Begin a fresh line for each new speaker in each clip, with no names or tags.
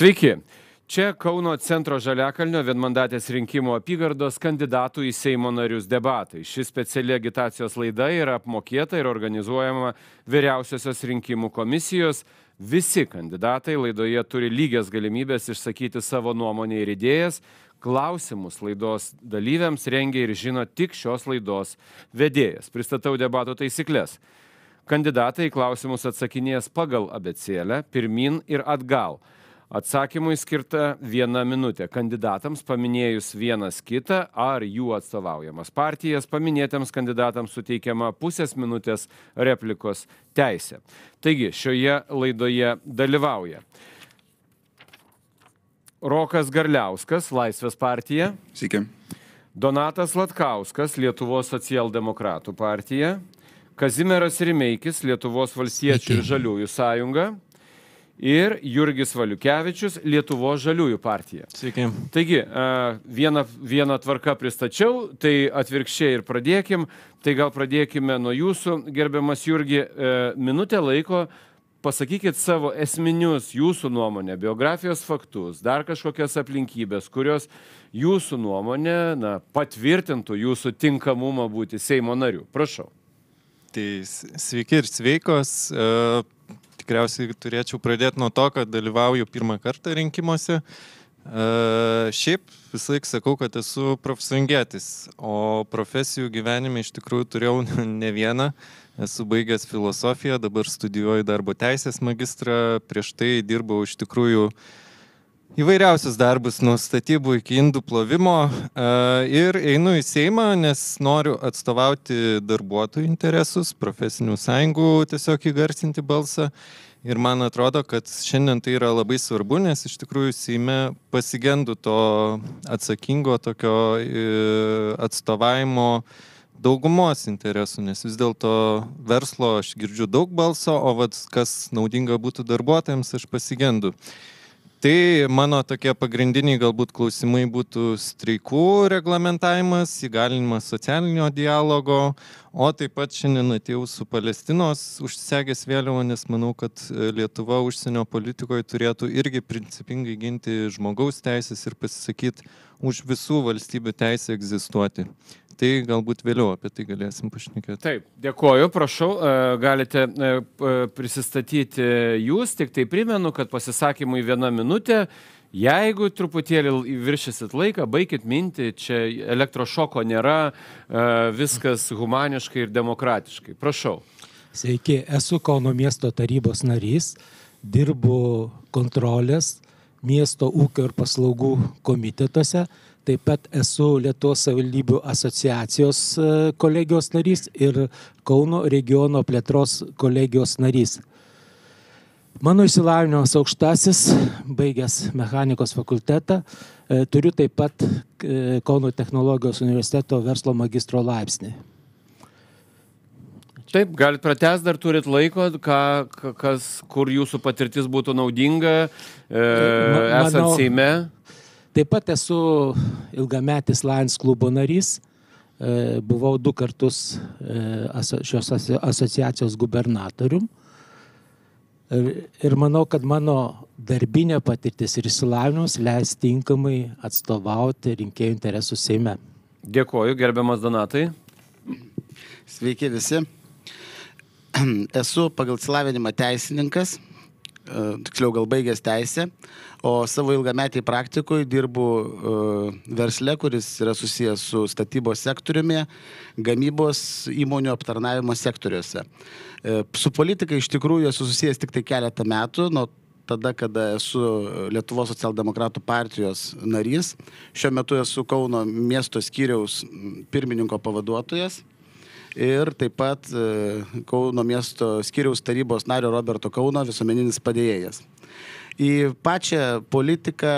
Sveiki. Čia Kauno centro Žaliakalnio vienmandatės rinkimų apygardos kandidatų į Seimo narius debatai. Ši speciali agitacijos laida yra apmokėta ir organizuojama Vyriausiosios rinkimų komisijos. Visi kandidatai laidoje turi lygias galimybės išsakyti savo nuomonę ir idėjas. Klausimus laidos dalyviams rengia ir žino tik šios laidos vedėjas. Pristatau debatų taisyklės. Kandidatai į klausimus atsakinės pagal abėcėlę, pirmin ir atgal. Atsakymui skirta 1 minutė. Kandidatams paminėjus vienas kitą ar jų atstovaujamas partijas, paminėtiems kandidatams suteikiama pusės minutės replikos teisė. Taigi, šioje laidoje dalyvauja Rokas Garliauskas, Laisvės partija.
Sveiki. Donatas
Latkauskas, Lietuvos socialdemokratų partija. Kazimieras Rimeikis, Lietuvos valstiečių ir žaliųjų sąjunga. Ir Jurgis Valiukevičius, Lietuvos žaliųjų partija.
Sveiki.
Taigi, vieną tvarką pristačiau, tai atvirkščiai ir pradėkim. Tai gal pradėkime nuo jūsų, gerbiamas Jurgi, minutę laiko. Pasakykit savo esminius jūsų nuomonę, biografijos faktus, dar kažkokias aplinkybės, kurios jūsų nuomonė patvirtintų jūsų tinkamumą būti Seimo nariu. Prašau.
Tai sveiki ir sveikos. Tikriausiai turėčiau pradėti nuo to, kad dalyvauju pirmą kartą rinkimuose. Šiaip visą laiką sakau, kad esu profsąjungietis, o profesijų gyvenime iš tikrųjų turėjau ne vieną. Esu baigęs filosofiją, dabar studijuoju darbo teisės magistrą, prieš tai dirbau iš tikrųjų įvairiausius darbus nuo statybų iki indų plovimo ir einu į Seimą, nes noriu atstovauti darbuotojų interesus, profesinių sąjungų tiesiog įgarsinti balsą. Ir man atrodo, kad šiandien tai yra labai svarbu, nes iš tikrųjų Seime pasigendu to atsakingo tokio atstovavimo daugumos interesų, nes vis dėlto verslo aš girdžiu daug balso, o kas naudinga būtų darbuotojams, aš pasigendu. Tai mano tokie pagrindiniai galbūt klausimai būtų streikų reglamentavimas, įgalinimas socialinio dialogo, o taip pat šiandien atėjau su Palestinos užsisegęs vėliava, nes manau, kad Lietuva užsienio politikoje turėtų irgi principingai ginti žmogaus teisės ir pasisakyti už visų valstybių teisę egzistuoti. Tai galbūt vėliau apie tai galėsim pašnekėti.
Taip, dėkoju, prašau, galite prisistatyti jūs, tik tai primenu, kad pasisakymui 1 minutė, jeigu truputėlį viršysit laiką, baikit mintį, čia elektrošoko nėra, viskas humaniškai ir demokratiškai. Prašau.
Sveiki, esu Kauno miesto tarybos narys, dirbu kontrolės miesto ūkio ir paslaugų komitetuose. Taip pat esu Lietuvos savivaldybių asociacijos kolegijos narys ir Kauno regiono plėtros kolegijos narys. Mano išsilavinimas aukštasis, baigęs mechanikos fakultetą, turiu taip pat Kauno technologijos universiteto verslo magistro laipsnį.
Taip, galit pratęsti, dar turit laiko, kur jūsų patirtis būtų naudinga, esant Seime.
Taip pat esu ilgametis Lions klubo narys, buvau 2 kartus šios asociacijos gubernatorium ir manau, kad mano darbinė patirtis ir išsilavinimas leis tinkamai atstovauti rinkėjų interesus Seime.
Dėkoju, gerbiamas Donatai.
Sveiki visi. Esu pagal išsilavinimą teisininkas, tiksliau gal baigęs teisę, o savo ilgametį praktikoje dirbu versle, kuris yra susijęs su statybos sektoriumi, gamybos įmonių aptarnavimo sektoriuose. Su politika iš tikrųjų esu susijęs tik tai keletą metų, nuo tada, kada esu Lietuvos socialdemokratų partijos narys. Šiuo metu esu Kauno miesto skyriaus pirmininko pavaduotojas. Ir taip pat Kauno miesto skyriaus tarybos nario Roberto Kauno visuomeninis padėjėjas. Į pačią politiką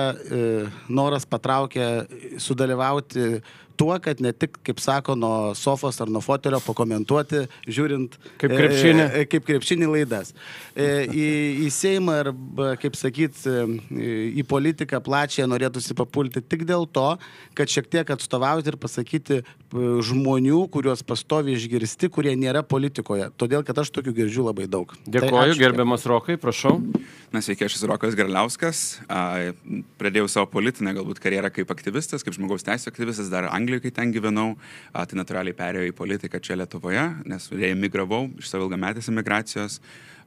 noras patraukė sudalyvauti tuo, kad ne tik, kaip sako, nuo sofos ar nuo fotelio pakomentuoti, žiūrint kaip krepšinį laidas. Į Seimą arba, kaip sakyt, į politiką plačią norėtųsi papulti tik dėl to, kad šiek tiek atstovauti ir pasakyti žmonių, kuriuos pastovi išgirsti, kurie nėra politikoje. Todėl, kad aš tokių girdžiu labai daug.
Dėkoju, gerbiamas Rokai, prašau.
Sveiki, aš esu Rokas Garliauskas. Pradėjau savo politinę galbūt karjerą kaip aktyvistas, kaip žmogaus teisų aktyvistas dar Anglijoje, kai ten gyvenau. Tai natūraliai perėjau į politiką čia Lietuvoje, nes emigravau iš savo ilgametės emigracijos.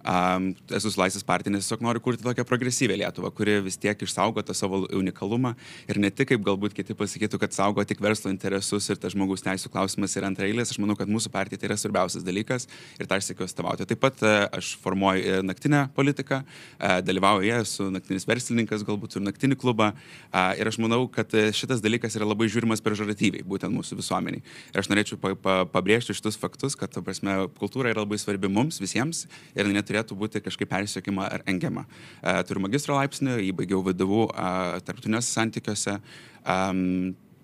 Esu su Laisvės partija, nes tiesiog noriu kurti tokią progresyvę Lietuvą, kuri vis tiek išsaugo tą savo unikalumą ir ne tik, kaip galbūt kiti pasakytų, kad saugo tik verslo interesus ir tas žmogaus teisų klausimas yra antraeilės. Aš manau, kad mūsų partija tai yra svarbiausias dalykas ir tą aš siekiu atstovauti. Taip pat aš formuoju naktinę politiką, dalyvauju ją, esu naktinis verslininkas, galbūt ir naktinį klubą ir aš manau, kad šitas dalykas yra labai žiūrimas pežoratyviai, būtent mūsų visuomeniai. Ir aš norėčiau pabrėžti šitus faktus, kad, prasme, kultūra yra labai svarbi mums visiems ir neturėtų būti kažkaip persiekima ar engiama. Turiu magistro laipsnį, jį baigiau VDU tarptautiniuose santykiuose.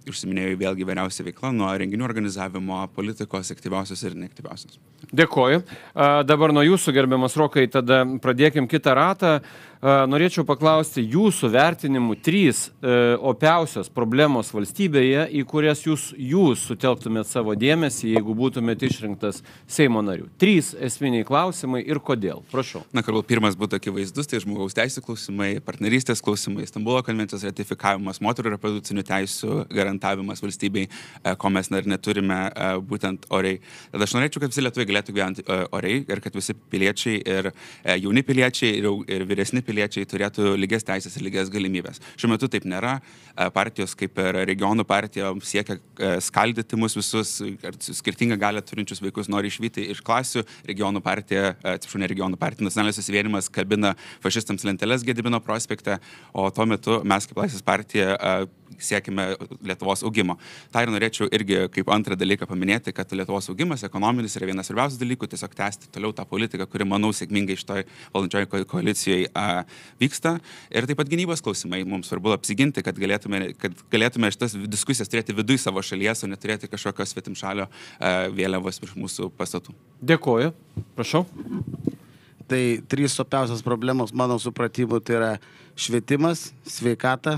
Užsiminėjau vėlgi įvairiausia veikla, nuo renginių organizavimo, politikos, aktyviausios ir neaktyviausios.
Dėkoju. Dabar nuo jūsų, gerbiamas Rokai, tada pradėkim kitą ratą. Norėčiau paklausti jūsų vertinimų 3 opiausios problemos valstybėje, į kurias jūs sutelktumėt savo dėmesį, jeigu būtumėt išrinktas Seimo narių. 3 esminiai klausimai ir kodėl. Prašau.
Galbūt pirmas būtų akivaizdus, tai žmogaus teisų klausimai, partnerystės klausimai, Stambulo konvencijos ratifikavimas, moterų reprodukcinių teisų garantavimas valstybei, ko mes dar neturime būtent oriai. Tada aš norėčiau, kad visi lietuviai galėtų gyventi oriai ir kad visi piliečiai ir jauni piliečiai ir vyresni piliečiai turėtų lygias teisės ir lygias galimybės. Šiuo metu taip nėra. Partijos kaip ir regionų partija siekia skaldyti mus visus, skirtingą galią turinčius vaikus nori išvyti iš klasių. Regionų partija, atsiprašau, ne regionų partija, nacionalinis susivienimas kabina fašistams lenteles Gedimino prospekte, o tuo metu mes kaip Laisvės partija siekime Lietuvos augimo. Tai ir norėčiau irgi kaip antrą dalyką paminėti, kad Lietuvos augimas ekonominis yra vienas svarbiausių dalykų, tiesiog tęsti toliau tą politiką, kuri, manau, sėkmingai šitoj valdančioje koalicijoje vyksta. Ir taip pat gynybos klausimai. Mums svarbu apsiginti, kad galėtume šitas diskusijas turėti viduj savo šalies, o neturėti kažkokios svetimšalio vėliavos virš mūsų pastatų.
Dėkoju. Prašau.
Tai 3 opiausios problemos, mano supratimu, tai yra švietimas, sveikata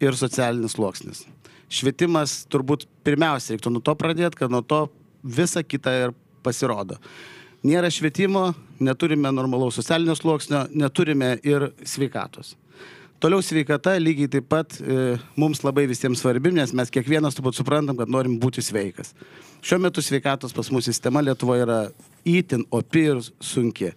ir socialinis sluoksnis. Švietimas turbūt pirmiausia reiktų nuo to pradėti, kad nuo to visa kita ir pasirodo. Nėra švietimo, neturime normalaus socialinio sluoksnio, neturime ir sveikatos. Toliau sveikata lygiai taip pat mums labai visiems svarbi, nes mes kiekvienas turbūt suprantam, kad norim būti sveikas. Šiuo metu sveikatos pas mūsų sistema Lietuvoje yra itin opi ir sunki.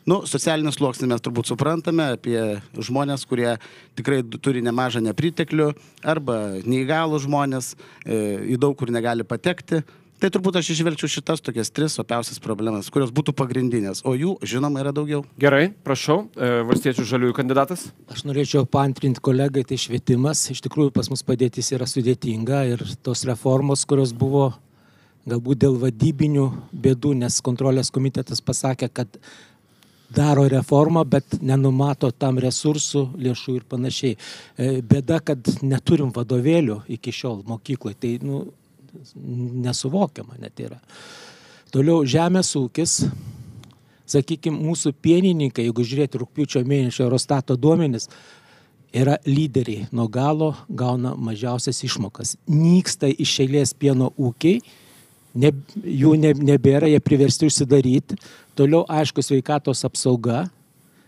Socialinį sluoksnį mes turbūt suprantame apie žmonės, kurie tikrai turi nemažą nepriteklių arba neįgalų žmonės, į daug kur negali patekti. Tai turbūt aš išvelčiau šitas tokias 3 opiausias problemas, kurios būtų pagrindinės, o jų, žinoma, yra daugiau.
Gerai, prašau, Valstiečių žaliųjų kandidatas.
Aš norėčiau paantrinti kolegai, tai švietimas. Iš tikrųjų, pas mus padėtis yra sudėtinga ir tos reformos, kurios buvo galbūt dėl vadybinių bėdų, nes kontrolės komitetas pasakė, kad daro reformą, bet nenumato tam resursų, lėšų ir panašiai. Bėda, kad neturim vadovėlių iki šiol mokykloje. Tai, nesuvokiama net yra. Toliau žemės ūkis. Sakykime, mūsų pienininkai, jeigu žiūrėti rugpjūčio mėnesio Eurostato duomenis, yra lyderiai. Nuo galo gauna mažiausias išmokas. Nyksta iš eilės pieno ūkiai, jų nebėra, jie priversti užsidaryti. Toliau, aišku, sveikatos apsauga.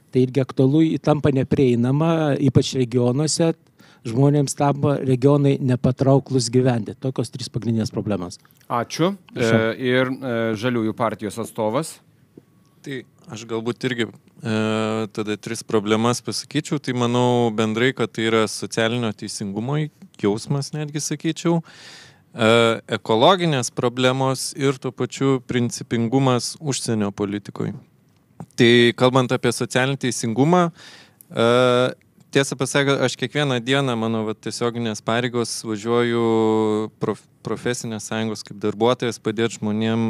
Tai irgi aktualu, tampa neprieinama, ypač regionuose. Žmonėms tampa regionai nepatrauklus gyventi. Tokios 3 pagrindinės problemas.
Ačiū. Ir žaliųjų partijos atstovas.
Tai aš galbūt irgi tada 3 problemas pasakyčiau. Tai manau bendrai, kad tai yra socialinio teisingumo jausmas, netgi sakyčiau. Ekologinės problemos ir tuo pačiu principingumas užsienio politikoje. Tai kalbant apie socialinį teisingumą, tiesą pasakant, aš kiekvieną dieną, mano tiesioginės pareigos, važiuoju profesinės sąjungos kaip darbuotojas, padėti žmonėm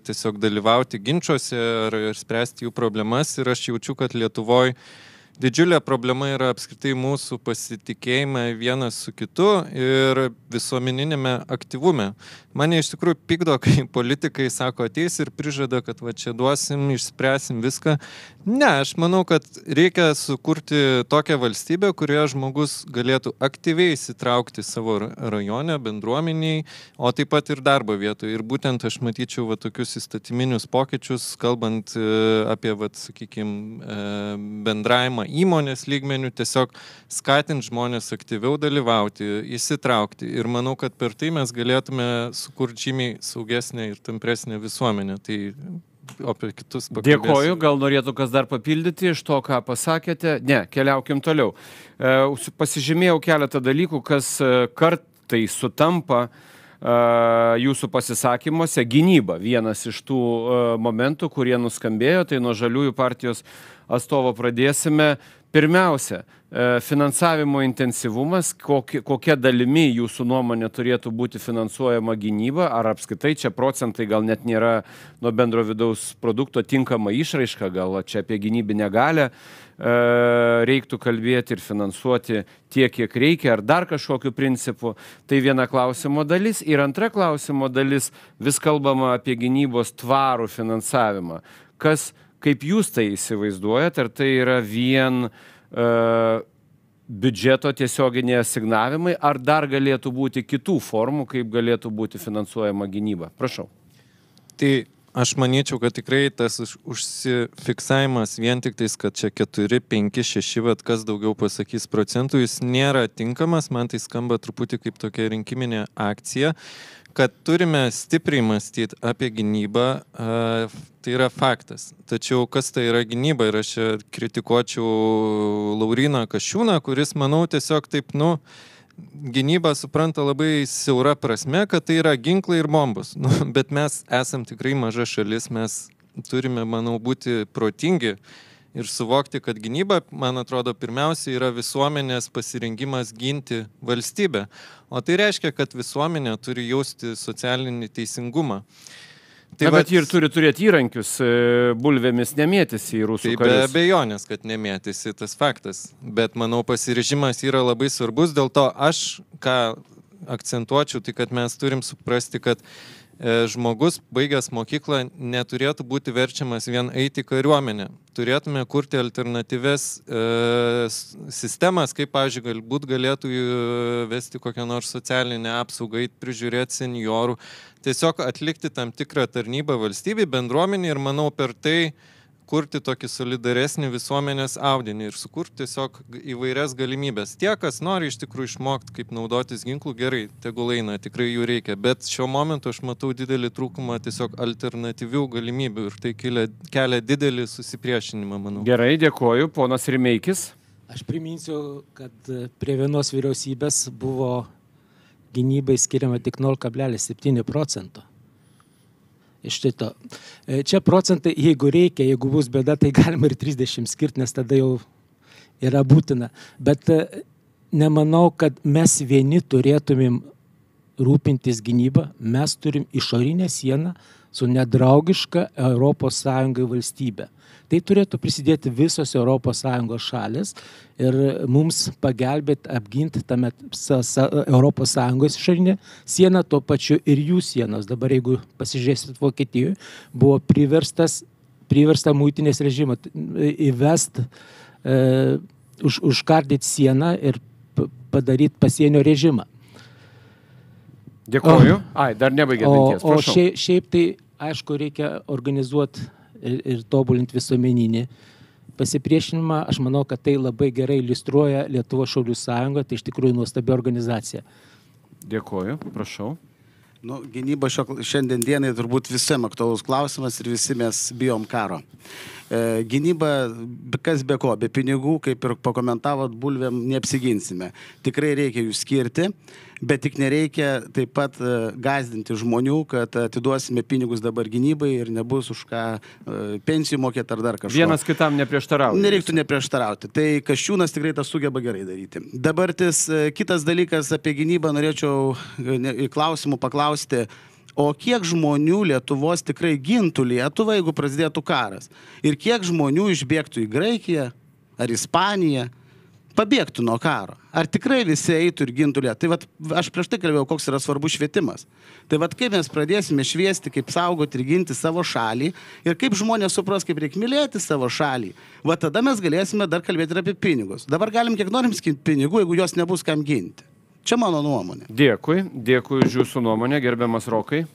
tiesiog dalyvauti ginčiuose ar spręsti jų problemas. Ir aš jaučiu, kad Lietuvoje didžiulė problema yra apskritai mūsų pasitikėjime vienas su kitu ir visuomeninėme aktyvume. Mane iš tikrųjų pykdo, kai politikai sako, ateis ir prižada, kad va čia duosim, išspręsim viską. Ne, aš manau, kad reikia sukurti tokią valstybę, kurioje žmogus galėtų aktyviai įsitraukti savo rajone, bendruomeniai, o taip pat ir darbo vietoje. Ir būtent aš matyčiau va tokius įstatyminius pokyčius, kalbant apie, va, sakykime, bendravimą įmonės lygmenių, tiesiog skatinti žmonės aktyviau dalyvauti, įsitraukti. Ir manau, kad per tai mes galėtume sukurti žymiai saugesnę ir tampresnę visuomenę. Tai apie kitus pakalbėsiu.
Dėkoju, gal norėtų kas dar papildyti iš to, ką pasakėte. Ne, keliaukim toliau. Pasižymėjau keletą dalykų, kas kartai sutampa jūsų pasisakymuose. Gynyba, vienas iš tų momentų, kurie nuskambėjo, tai nuo Žaliųjų partijos atstovo pradėsime. Pirmiausia, finansavimo intensyvumas, kokia dalimi jūsų nuomonė turėtų būti finansuojama gynyba, ar apskritai čia procentai gal net nėra nuo bendro vidaus produkto tinkama išraiška, gal čia apie gynybinę galę reiktų kalbėti ir finansuoti tiek, kiek reikia, ar dar kažkokiu principu. Tai viena klausimo dalis. Ir antra klausimo dalis, vis kalbama apie gynybos tvarų finansavimą. Kaip jūs tai įsivaizduojat, ar tai yra vien biudžeto tiesioginiai asignavimai, ar dar galėtų būti kitų formų, kaip galėtų būti finansuojama gynyba? Prašau.
Tai aš manyčiau, kad tikrai tas užsifiksavimas vien tik tais, kad čia 4, 5, 6, bet kas daugiau pasakys procentų, jis nėra tinkamas, man tai skamba truputį kaip tokia rinkiminė akcija. Kad turime stipriai mąstyti apie gynybą, tai yra faktas. Tačiau kas tai yra gynyba? Ir aš kritikuočiau Lauryną Kasčiūną, kuris, manau, tiesiog taip, gynybą supranta labai siaura prasme, kad tai yra ginklai ir bombos. Bet mes esam tikrai maža šalis, mes turime, manau, būti protingi ir suvokti, kad gynyba, man atrodo, pirmiausia yra visuomenės pasirengimas ginti valstybę. O tai reiškia, kad visuomenė turi jausti socialinį teisingumą.
Bet ir turi turėti įrankius, bulvėmis nemėtėsi į rusų karius.
Tai be abejonės, kad nemėtėsi tas faktas. Bet manau, pasiryžimas yra labai svarbus, dėl to aš, ką akcentuočiau, tai kad mes turim suprasti, kad žmogus, baigęs mokyklą, neturėtų būti verčiamas vien eiti į kariuomenę. Turėtume kurti alternatyves sistemas, kaip, pavyzdžiui, galbūt galėtų vesti kokią nors socialinę apsaugą, prižiūrėti seniorų, tiesiog atlikti tam tikrą tarnybą valstybei, bendruomenį ir, manau, per tai kurti tokį solidaresnį visuomenės audinį ir sukurti tiesiog įvairias galimybės. Tie, kas nori iš tikrųjų išmokti, kaip naudotis ginklų, gerai, tegul eina, tikrai jų reikia. Bet šiuo momentu aš matau didelį trūkumą tiesiog alternatyvių galimybių ir tai kelia didelį susipriešinimą, manau.
Gerai, dėkoju. Ponas Rimeikis.
Aš priminsiu, kad prie vienos vyriausybės buvo gynybai skiriama tik 0,7%. Iš šito. Čia procentai, jeigu reikia, jeigu bus bėda, tai galima ir 30 skirti, nes tada jau yra būtina. Bet nemanau, kad mes vieni turėtumėm rūpintis gynybą. Mes turim išorinę sieną su nedraugiška ES valstybė. Tai turėtų prisidėti visos ES šalis ir mums pagelbėti apginti tame ES išorinę sieną, tuo pačiu ir jų sienos. Dabar, jeigu pasižiūrėsit Vokietijoje, buvo priversta muitinės režimą įvesti, užkardyti sieną ir padaryti pasienio režimą.
Dėkoju. Dar nebaigė minties, prašau.
O šiaip tai, aišku, reikia organizuoti ir tobulinti visuomeninį pasipriešinimą. Aš manau, kad tai labai gerai iliustruoja Lietuvos šaulių sąjunga, tai iš tikrųjų nuostabi organizacija.
Dėkoju, prašau.
Gynyba šiandien dienai turbūt visiems aktualus klausimas ir visi mes bijom karo. Gynyba, kas be ko, be pinigų, kaip ir pakomentavot, bulvėm neapsiginsime. Tikrai reikia jų skirti, bet tik nereikia taip pat gąsdinti žmonių, kad atiduosime pinigus dabar gynybai ir nebus už ką pensijų mokėti ar dar kažko.
Vienas kitam neprieštarauti.
Nereiktų neprieštarauti. Tai Kasčiūnas tikrai tą sugeba gerai daryti. Dabartis kitas dalykas apie gynybą norėčiau į klausimų paklausti. O kiek žmonių Lietuvos tikrai gintų Lietuvą, jeigu prasidėtų karas? Ir kiek žmonių išbėgtų į Graikiją ar Ispanija pabėgtų nuo karo. Ar tikrai visi eitų ir gintų Lietuvą? Tai vat, aš prieš tai kalbėjau, koks yra svarbus švietimas. Tai vat kaip mes pradėsime šviesti, kaip saugoti ir ginti savo šalį ir kaip žmonės supras, kaip reikia mylėti savo šalį. Va tada mes galėsime dar kalbėti ir apie pinigus. Dabar galim kiek norim skinti pinigų, jeigu jos nebus kam ginti. Čia mano nuomonė.
Dėkui už jūsų nuomonę, gerbiamas Rokai.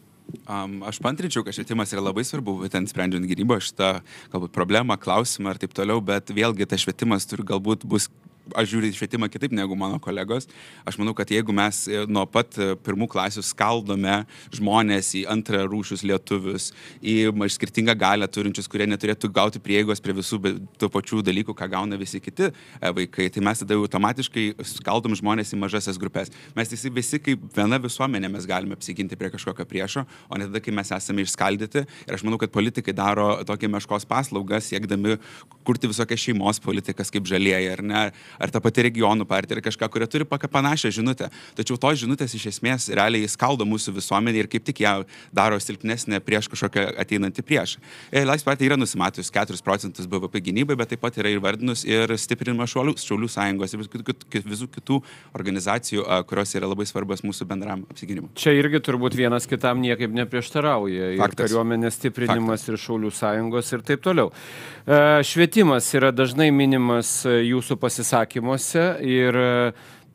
Aš pantrinčiau, kad švietimas yra labai svarbu, ten sprendžiant gynybą, šitą galbūt problemą, klausimą ir taip toliau, bet vėlgi tas švietimas turi galbūt bus aš žiūriu į švietimą kitaip negu mano kolegos. Aš manau, kad jeigu mes nuo pat pirmų klasių skaldome žmonės į antrarūšius lietuvius, į skirtingą galią turinčius, kurie neturėtų gauti prieigos prie visų tų pačių dalykų, ką gauna visi kiti vaikai, tai mes tada automatiškai skaldom žmonės į mažasias grupės. Mes visi kaip viena visuomenė mes galime apsiginti prie kažkokio priešo, o ne tada, kai mes esame išskaldyti. Ir aš manau, kad politikai daro tokią meškos paslaugą, siekdami kurti visokias šeimos politikas kaip žalieji, ar ne? Ar ta pati regionų partija, ar kažką, kurie turi panašią žinutę. Tačiau tos žinutės iš esmės realiai skaldo mūsų visuomenį ir kaip tik ją daro silpnesnė prieš kažkokią ateinantį priešą. Laisvės partija yra nusimatus 4% BVP gynybai, bet taip pat yra įvardinus ir stiprinimą Šaulių sąjungos ir visų kitų organizacijų, kurios yra labai svarbios mūsų bendram apsigynimui.
Čia irgi turbūt vienas kitam niekaip neprieštarauja. Ir kariuomenės stiprinimas, ir Šaulių sąjungos ir taip toliau. Švietimas yra dažnai minimas jūsų pasisakymuose ir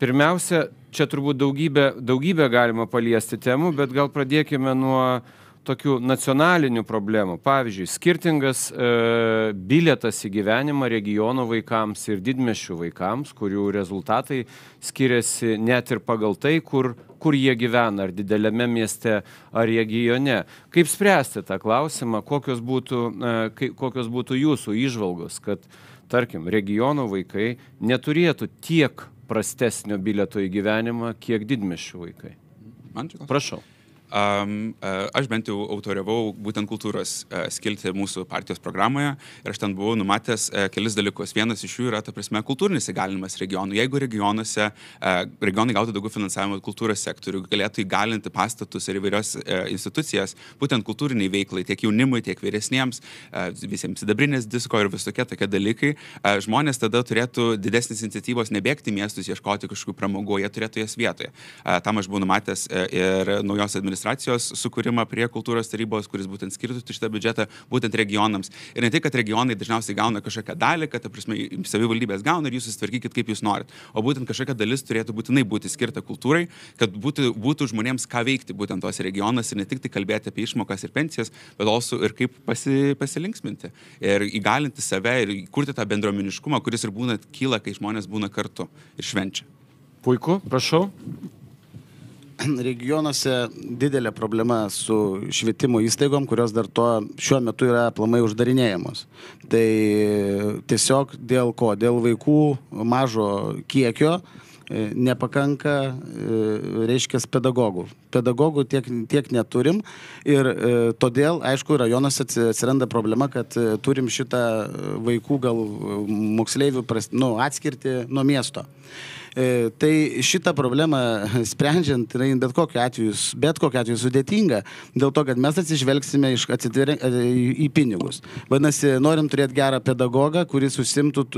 pirmiausia, čia turbūt daugybę galima paliesti temų, bet gal pradėkime nuo tokių nacionalinių problemų. Pavyzdžiui, skirtingas bilietas į gyvenimą regiono vaikams ir didmiesčių vaikams, kurių rezultatai skiriasi net ir pagal tai, kur jie gyvena, ar dideliame mieste, ar regione. Kaip spręsti tą klausimą, kokios būtų jūsų įžvalgos, kad, tarkim, regiono vaikai neturėtų tiek prastesnio bilieto į gyvenimą, kiek didmiesčių vaikai? Prašau.
Aš bent jau autoriavau būtent kultūros skilti mūsų partijos programoje ir aš ten buvau numatęs kelis dalykus. Vienas iš jų yra, ta prasme, kultūrinis įgalinimas regionų. Jeigu regionai gautų daugiau finansavimo kultūros sektorių, galėtų įgalinti pastatus ir įvairios institucijas, būtent kultūriniai veiklai, tiek jaunimui, tiek vyresniems, visiems sidabrinės disko ir visokie tokie dalykai, žmonės tada turėtų didesnis iniciatyvos nebėgti miestus, ieškoti kažkokių pramogų, jie turėtų jas vietoje. Tam aš buvau numatęs ir naujos administracijos sukūrimą prie kultūros tarybos, kuris būtent skirtų šitą biudžetą būtent regionams. Ir ne tai, kad regionai dažniausiai gauna kažkokią dalį, kad, ta prasme, savivaldybės gauna ir jūs susitvarkykit, kaip jūs norit. O būtent kažkokia dalis turėtų būtinai būti skirta kultūrai, kad būtų žmonėms ką veikti būtent tos regionuose ir ne tik tai kalbėti apie išmokas ir pensijas, bet also ir kaip pasilinksminti ir įgalinti save ir kurti tą bendruomeniškumą, kuris ir kyla, kai žmonės būna kartu ir švenčia.
Puiku, prašau.
Regionuose didelė problema su švietimo įstaigom, kurios dar šiuo metu yra aplamai uždarinėjamos. Tai tiesiog dėl ko? Dėl vaikų mažo kiekio nepakanka, reiškia, pedagogų. Pedagogų tiek neturim ir todėl, aišku, rajonuose atsiranda problema, kad turim šitą vaikų gal moksleivių atskirti nuo miesto. Tai šitą problemą sprendžiant yra bet kokiu atveju sudėtinga, dėl to, kad mes atsižvelgsime į pinigus. Vadinasi, norim turėti gerą pedagogą, kuris užsimtų,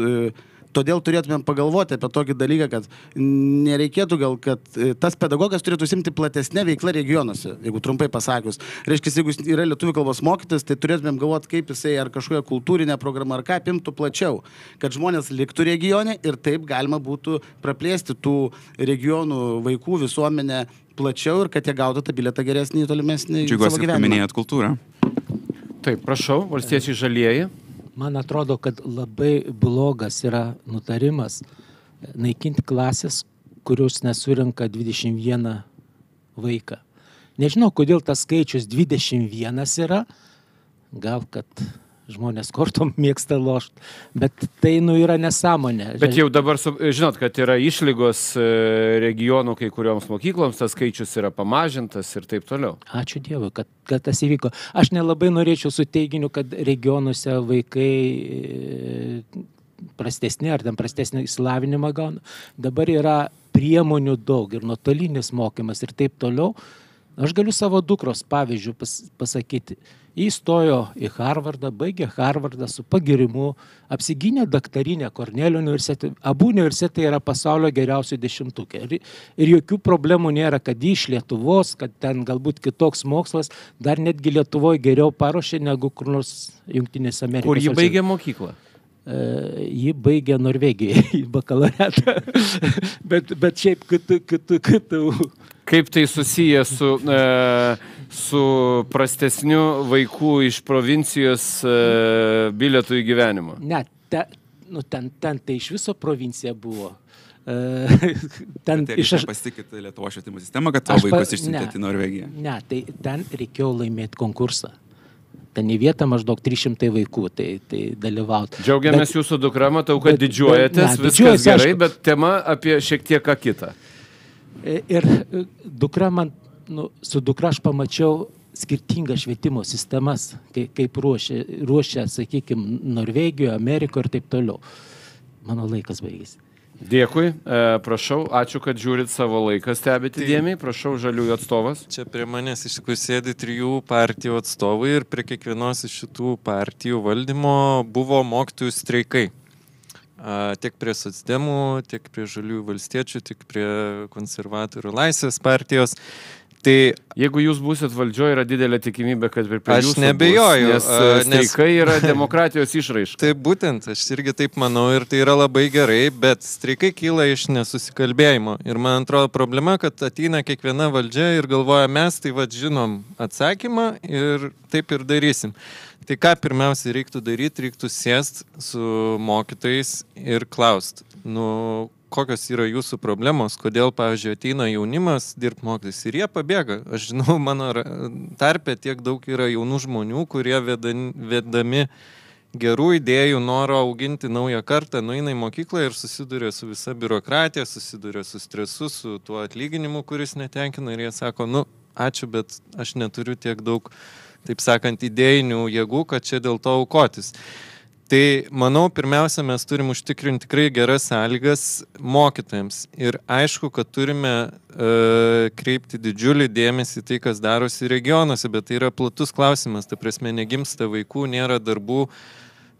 todėl turėtumėm pagalvoti apie tokį dalyką, kad nereikėtų gal, kad tas pedagogas turėtų užsimti platesnė veikla regionuose, jeigu trumpai pasakius. Reiškia, jeigu yra lietuvių kalbos mokytas, tai turėtumėm galvoti, kaip jisai ar kažkokią kultūrinę programą, ar ką apimtų plačiau, kad žmonės liktų regione ir taip galima būtų praplėsti tų regionų vaikų visuomenę plačiau ir kad jie gautų tą bilietą geresnį, tolimesnį savo gyvenimą.
Džiugiuosi, kad paminėjot kultūrą.
Taip, prašau, valstiečiai žalieji.
Man atrodo, kad labai blogas yra nutarimas naikinti klasės, kurios nesurinka 21 vaiką. Nežinau, kodėl tas skaičius 21 yra, gal kad žmonės kortom mėgsta lošti, bet tai yra nesąmonė.
Bet jau dabar, žinot, kad yra išlygos regionų kai kurioms mokykloms, tas skaičius yra pamažintas ir taip toliau.
Ačiū Dievui, kad tas įvyko. Aš nelabai norėčiau su teiginiu, kad regionuose vaikai prastesni ar ten prastesnį išsilavinimą gauna. Dabar yra priemonių daug ir nuotolinis mokymas ir taip toliau. Aš galiu savo dukros pavyzdžių pasakyti. Jis įstojo į Harvardą, baigė Harvardą su pagirimu, apsigynė daktarinę Kornelio universitetą. Abu universitetai yra pasaulio geriausių 10. Ir jokių problemų nėra, kad jį iš Lietuvos, kad ten galbūt kitoks mokslas, dar netgi Lietuvoje geriau paruošė negu kur nors Jungtinėse Amerikos.
Kur jį baigė mokyklą?
Jį baigė Norvegijoje į bakalauriatą. bet šiaip kitų.
Kaip tai susiję su prastesniu vaikų iš provincijos bilietų į gyvenimą?
Ne, ten tai iš viso provincija buvo. Ten
pasitikit Lietuvos švietimo sistemą, kad tavo vaikus išsiuntėt į Norvegiją?
Ne, tai ten reikėjo laimėti konkursą. Ten į vietą maždaug 300 vaikų tai dalyvauti.
Džiaugiamės jūsų dukra, matau, kad didžiuojatės, viskas gerai, bet tema apie šiek tiek ką kitą.
Ir su dukra aš pamačiau skirtingą švietimo sistemas, kaip ruošia, sakykime, Norvegijoje, Amerikoje ir taip toliau. Mano laikas baigėsi.
Dėkui, prašau, ačiū, kad žiūrit savo laiką, stebite dėmiai, prašau, žaliųjų atstovas.
Čia prie manęs iš tikrųjų sėdi 3 partijų atstovai ir prie kiekvienos iš šitų partijų valdymo buvo mokytojų streikai. Tiek prie socdemų, tiek prie žaliųjų valstiečių, tiek prie konservatorių Laisvės partijos. Tai
jeigu jūs būsit valdžioje, yra didelė tikimybė, kad ir prie jūsų
aš nebejoju,
nes streikai yra demokratijos išraiška.
Tai būtent, aš irgi taip manau ir tai yra labai gerai, bet streikai kyla iš nesusikalbėjimo. Ir man atrodo problema, kad ateina kiekviena valdžia ir galvoja, mes tai žinom atsakymą ir taip ir darysim. Tai ką pirmiausia reiktų daryti, reiktų sėsti su mokytojais ir klausti. Kokios yra jūsų problemos, kodėl, pavyzdžiui, ateina jaunimas dirbti mokytis ir jie pabėga. Aš žinau, mano tarpe tiek daug yra jaunų žmonių, kurie vedami gerų idėjų, noro auginti naują kartą, nueina į mokyklą ir susiduria su visa biurokratija, susiduria su stresu, su tuo atlyginimu, kuris netenkina ir jie sako, ačiū, bet aš neturiu tiek daug, taip sakant, idėjinių jėgų, kad čia dėl to aukotis. Tai, manau, pirmiausia, mes turim užtikrinti tikrai geras sąlygas mokytojams. Ir aišku, kad turime kreipti didžiulį dėmesį tai, kas darosi regionuose, bet tai yra platus klausimas. Ta prasme, negimsta vaikų, nėra darbų.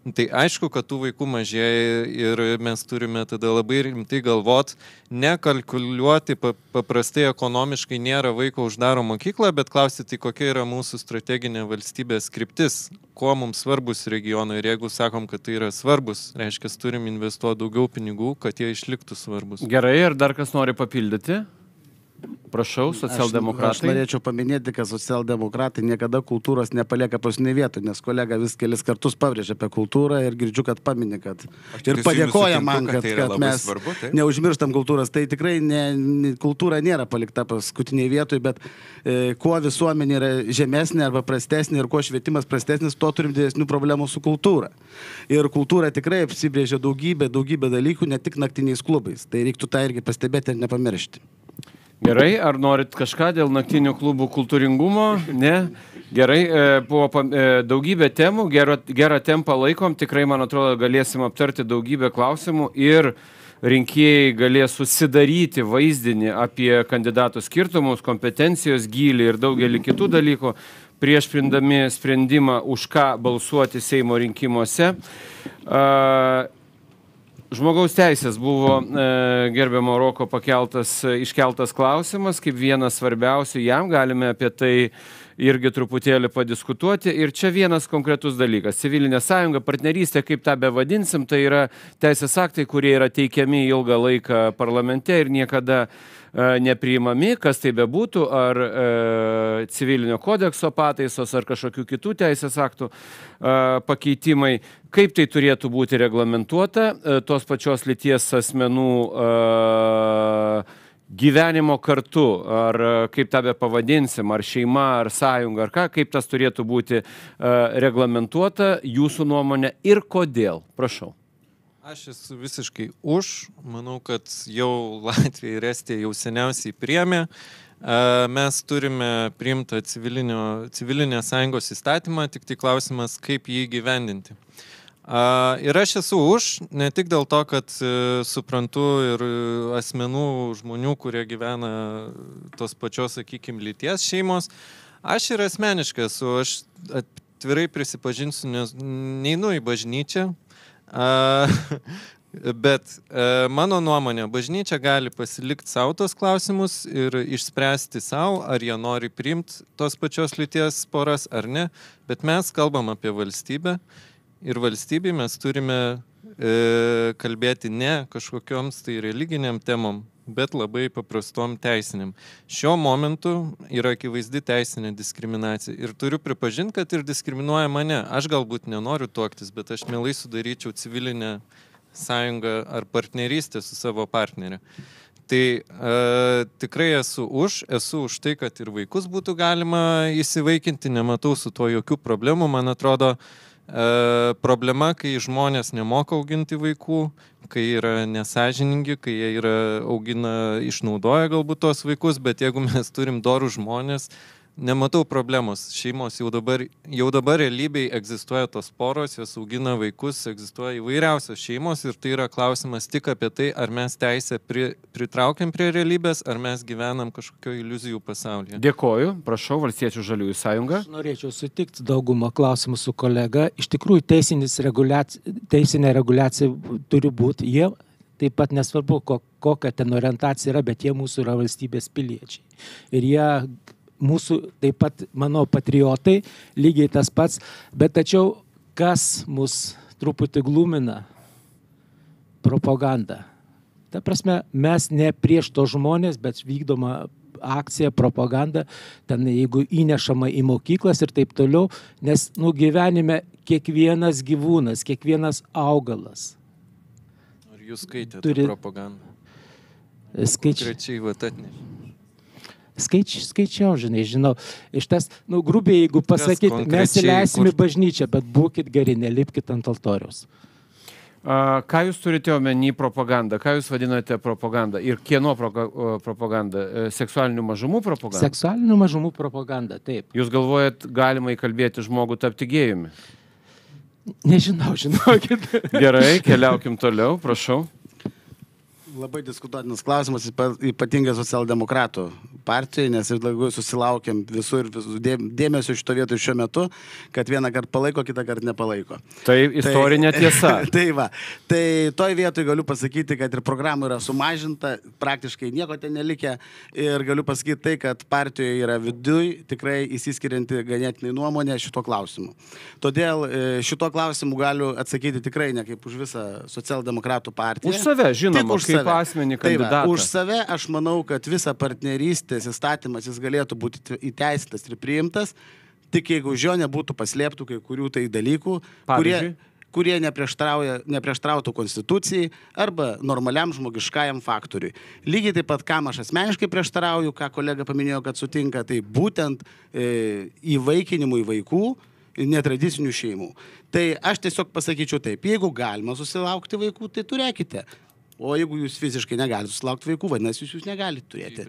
Tai aišku, kad tų vaikų mažėja ir mes turime tada labai rimtai galvoti, nekalkuliuoti paprastai ekonomiškai nėra vaiko uždaro mokyklą, bet klausyti, kokia yra mūsų strateginė valstybės kryptis, kuo mums svarbus regionai ir jeigu sakom, kad tai yra svarbus, reiškia, turim investuoti daugiau pinigų, kad jie išliktų svarbus.
Gerai, ir dar kas nori papildyti? Prašau, socialdemokratai.
Aš norėčiau paminėti, kad socialdemokratai niekada kultūros nepalieka paskutinėje vietoje, nes kolega vis kelis kartus pabrėžia apie kultūrą ir girdžiu, kad paminė, kad ir padėkoja man, kad mes svarbu, neužmirštam kultūros. Tai tikrai kultūra nėra palikta paskutinėje vietoje, bet kuo visuomenė yra žemesnė arba prastesnė ir kuo švietimas prastesnis, tuo turim didesnių problemų su kultūra. Ir kultūra tikrai apsibrėžia daugybę dalykų, ne tik naktiniais klubais. Tai reiktų tą irgi pastebėti ir nepamiršti.
Gerai, ar norit kažką dėl naktinių klubų kultūringumo? Ne? Gerai, buvo daugybė temų, gerą tempą laikom, tikrai, man atrodo, galėsim aptarti daugybę klausimų ir rinkėjai galės susidaryti vaizdinį apie kandidatų skirtumus, kompetencijos gylį ir daugelį kitų dalykų prieš priimdami sprendimą, už ką balsuoti Seimo rinkimuose. Žmogaus teisės buvo gerbiamo Roko iškeltas klausimas, kaip vienas svarbiausių jam, galime apie tai irgi truputėlį padiskutuoti. Ir čia vienas konkretus dalykas. Civilinė sąjunga, partnerystė, kaip tą bevadinsim, tai yra teisės aktai, kurie yra teikiami ilgą laiką parlamente ir niekada nepriimami, kas tai bebūtų, ar civilinio kodekso pataisos, ar kažkokių kitų teisės aktų pakeitimai. Kaip tai turėtų būti reglamentuota, tos pačios lyties asmenų gyvenimo kartu, ar kaip tą be pavadinsim, ar šeima, ar sąjunga, ar ką, kaip tas turėtų būti reglamentuota, jūsų nuomonė ir kodėl? Prašau.
Aš esu visiškai už, manau, kad jau Latvija ir Estija jau seniausiai priėmė. Mes turime priimtą civilinės sąjungos įstatymą, tik tai klausimas, kaip jį įgyvendinti. Ir aš esu už, ne tik dėl to, kad suprantu ir asmenų, žmonių, kurie gyvena tos pačios, sakykime, lyties šeimos. Aš ir asmeniškai esu, aš atvirai prisipažinsiu, nes neinu į bažnyčią. Bet mano nuomonė, bažnyčia gali pasilikti savo tos klausimus ir išspręsti savo, ar jie nori priimti tos pačios lyties poras ar ne. Bet mes kalbam apie valstybę ir valstybėje mes turime kalbėti ne kažkokioms tai religiniam temom, bet labai paprastom teisiniam. Šiuo momentu yra akivaizdi teisinė diskriminacija ir turiu pripažinti, kad ir diskriminuoja mane. Aš galbūt nenoriu tuoktis, bet aš mielai sudaryčiau civilinę sąjungą ar partnerystę su savo partneriu. Tai tikrai esu už tai, kad ir vaikus būtų galima įsivaikinti, nematau su tuo jokių problemų. Man atrodo, problema, kai žmonės nemoka auginti vaikų, kai yra nesąžiningi, kai jie išnaudoja galbūt tos vaikus, bet jeigu mes turim dorų žmonės, nematau problemos. Šeimos jau dabar realybėje egzistuoja tos poros, jos augina vaikus, egzistuoja įvairiausios šeimos ir tai yra klausimas tik apie tai, ar mes teisę pritraukiam prie realybės, ar mes gyvenam kažkokio iliuzijų pasaulyje.
Dėkoju, prašau, Valstiečių žaliųjų sąjunga.
Aš norėčiau sutikti daugumą klausimų su kolega. Iš tikrųjų, teisinė reguliacija turi būti. Jie taip pat nesvarbu, kokia ten orientacija yra, bet jie mūsų yra valstybės piliečiai. Ir jie mūsų taip pat, manau, patriotai, lygiai tas pats, bet tačiau kas mus truputį glumina? Propaganda. Ta prasme, mes ne prieš to žmonės, bet vykdoma akcija, propaganda, ten jeigu įnešama į mokyklas ir taip toliau, nes gyvenime kiekvienas gyvūnas, kiekvienas augalas.
Ar jūs skaitėte propagandą? Konkrečiai atnešė.
Skaičiau, žinau. Iš tas, grubiai, jeigu pasakyti, mes įleisim į bažnyčią, bet būkit geri, nelipkit ant altoriaus.
Ką jūs turite omeny propagandą? Ką jūs vadinate propagandą? Ir kieno propaganda? Seksualinių mažumų propaganda?
Seksualinių mažumų propaganda, taip.
Jūs galvojat, galima įkalbėti žmogų tapti gėjumi?
Nežinau, žinokit.
Gerai, keliaukim toliau, prašau.
Labai diskutuotinas klausimas, ypatingai socialdemokratų partijai, nes ir daugiau susilaukiam visur dėmesio šito vietoj šiuo metu, kad vieną kartą palaiko, kitą kartą nepalaiko.
Tai istorinė tiesa.
Tai toj vietoj galiu pasakyti, kad ir programų yra sumažinta, praktiškai nieko ten nelikę ir galiu pasakyti tai, kad partijoje yra viduj tikrai įsiskirianti ganėtinai nuomonė šito klausimu. Todėl šito klausimu galiu atsakyti tikrai ne kaip už visą socialdemokratų partiją.
Už save, žinoma, kaip asmenį kandidatą.
Už save aš manau, kad visa partnerystės įstatymas jis galėtų būti įteisintas ir priimtas, tik jeigu už jo nebūtų paslėptų kai kurių tai dalykų, kurie neprieštrautų konstitucijai arba normaliam žmogiškajam faktoriui. Lygiai taip pat, kam aš asmeniškai prieštarauju, ką kolega paminėjo, kad sutinka, tai būtent įvaikinimui vaikų netradicinių šeimų. Tai aš tiesiog pasakyčiau taip, jeigu galima susilaukti vaikų, tai turėkite. O jeigu jūs fiziškai negalite susilaukti vaikų, vadinasi, jūs negalite turėti.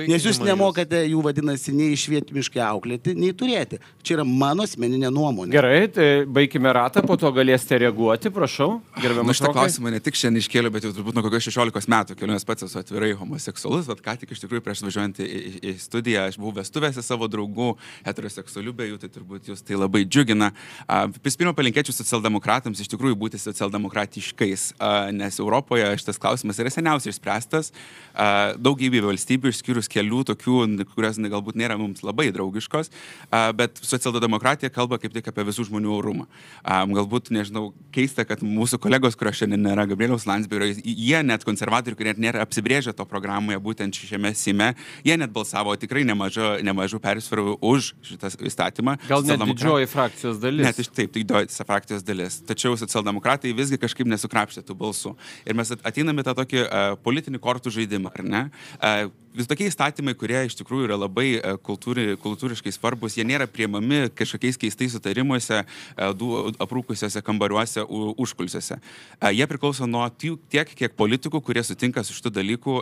Nes jūs nemokate jų, vadinasi, nei švietimiškai auklėti, nei turėti. Čia yra mano asmeninė nuomonė.
Gerai, tai baigime ratą, po to galėsite reaguoti, prašau. Gerbiamas
šitą klausimą ne tik šiandien iškėliau, bet jau turbūt nuo kokios 16 metų keliu, nes pats esu atvirai homoseksualus, bet ką tik iš tikrųjų prieš važiuojant į studiją, aš buvau vestuvėse savo draugų, heteroseksualių be jų, tai turbūt jūs tai labai džiugina. Pirmiausia, palinkėčiau socialdemokratams iš tikrųjų būti socialdemokratiškais, nes Europoje šitas klausimas yra seniausiai išspręstas. Daugybė valstybių, išskyrus kelių tokių, kurios galbūt nėra mums labai draugiškos, bet socialdemokratija kalba kaip tik apie visų žmonių orumą. Galbūt, nežinau, keista, kad mūsų kolegos, kurio šiandien nėra, Gabrieliaus Landsbergio, jie net konservatoriai, kurie nėra apsibrėžę to programoje, būtent šiame Seime, jie net balsavo tikrai nemažų persvarų už šitą įstatymą.
Gal net didžioji frakcijos dalis.
Net taip, didžioji frakcijos dalis. Tačiau socialdemokratai visgi kažkaip nesukrapštė tų balsų. Ir mes ateiname tą tokį politinį kortų žaidimą, ar ne? vis tokie įstatymai, kurie iš tikrųjų yra labai kultūriškai svarbus, jie nėra priemami kažkokiais keistais sutarimuose, aprūkusiuose kambariuose, užkulsiuose. Jie priklauso nuo tiek, kiek politikų, kurie sutinka su šitų dalykų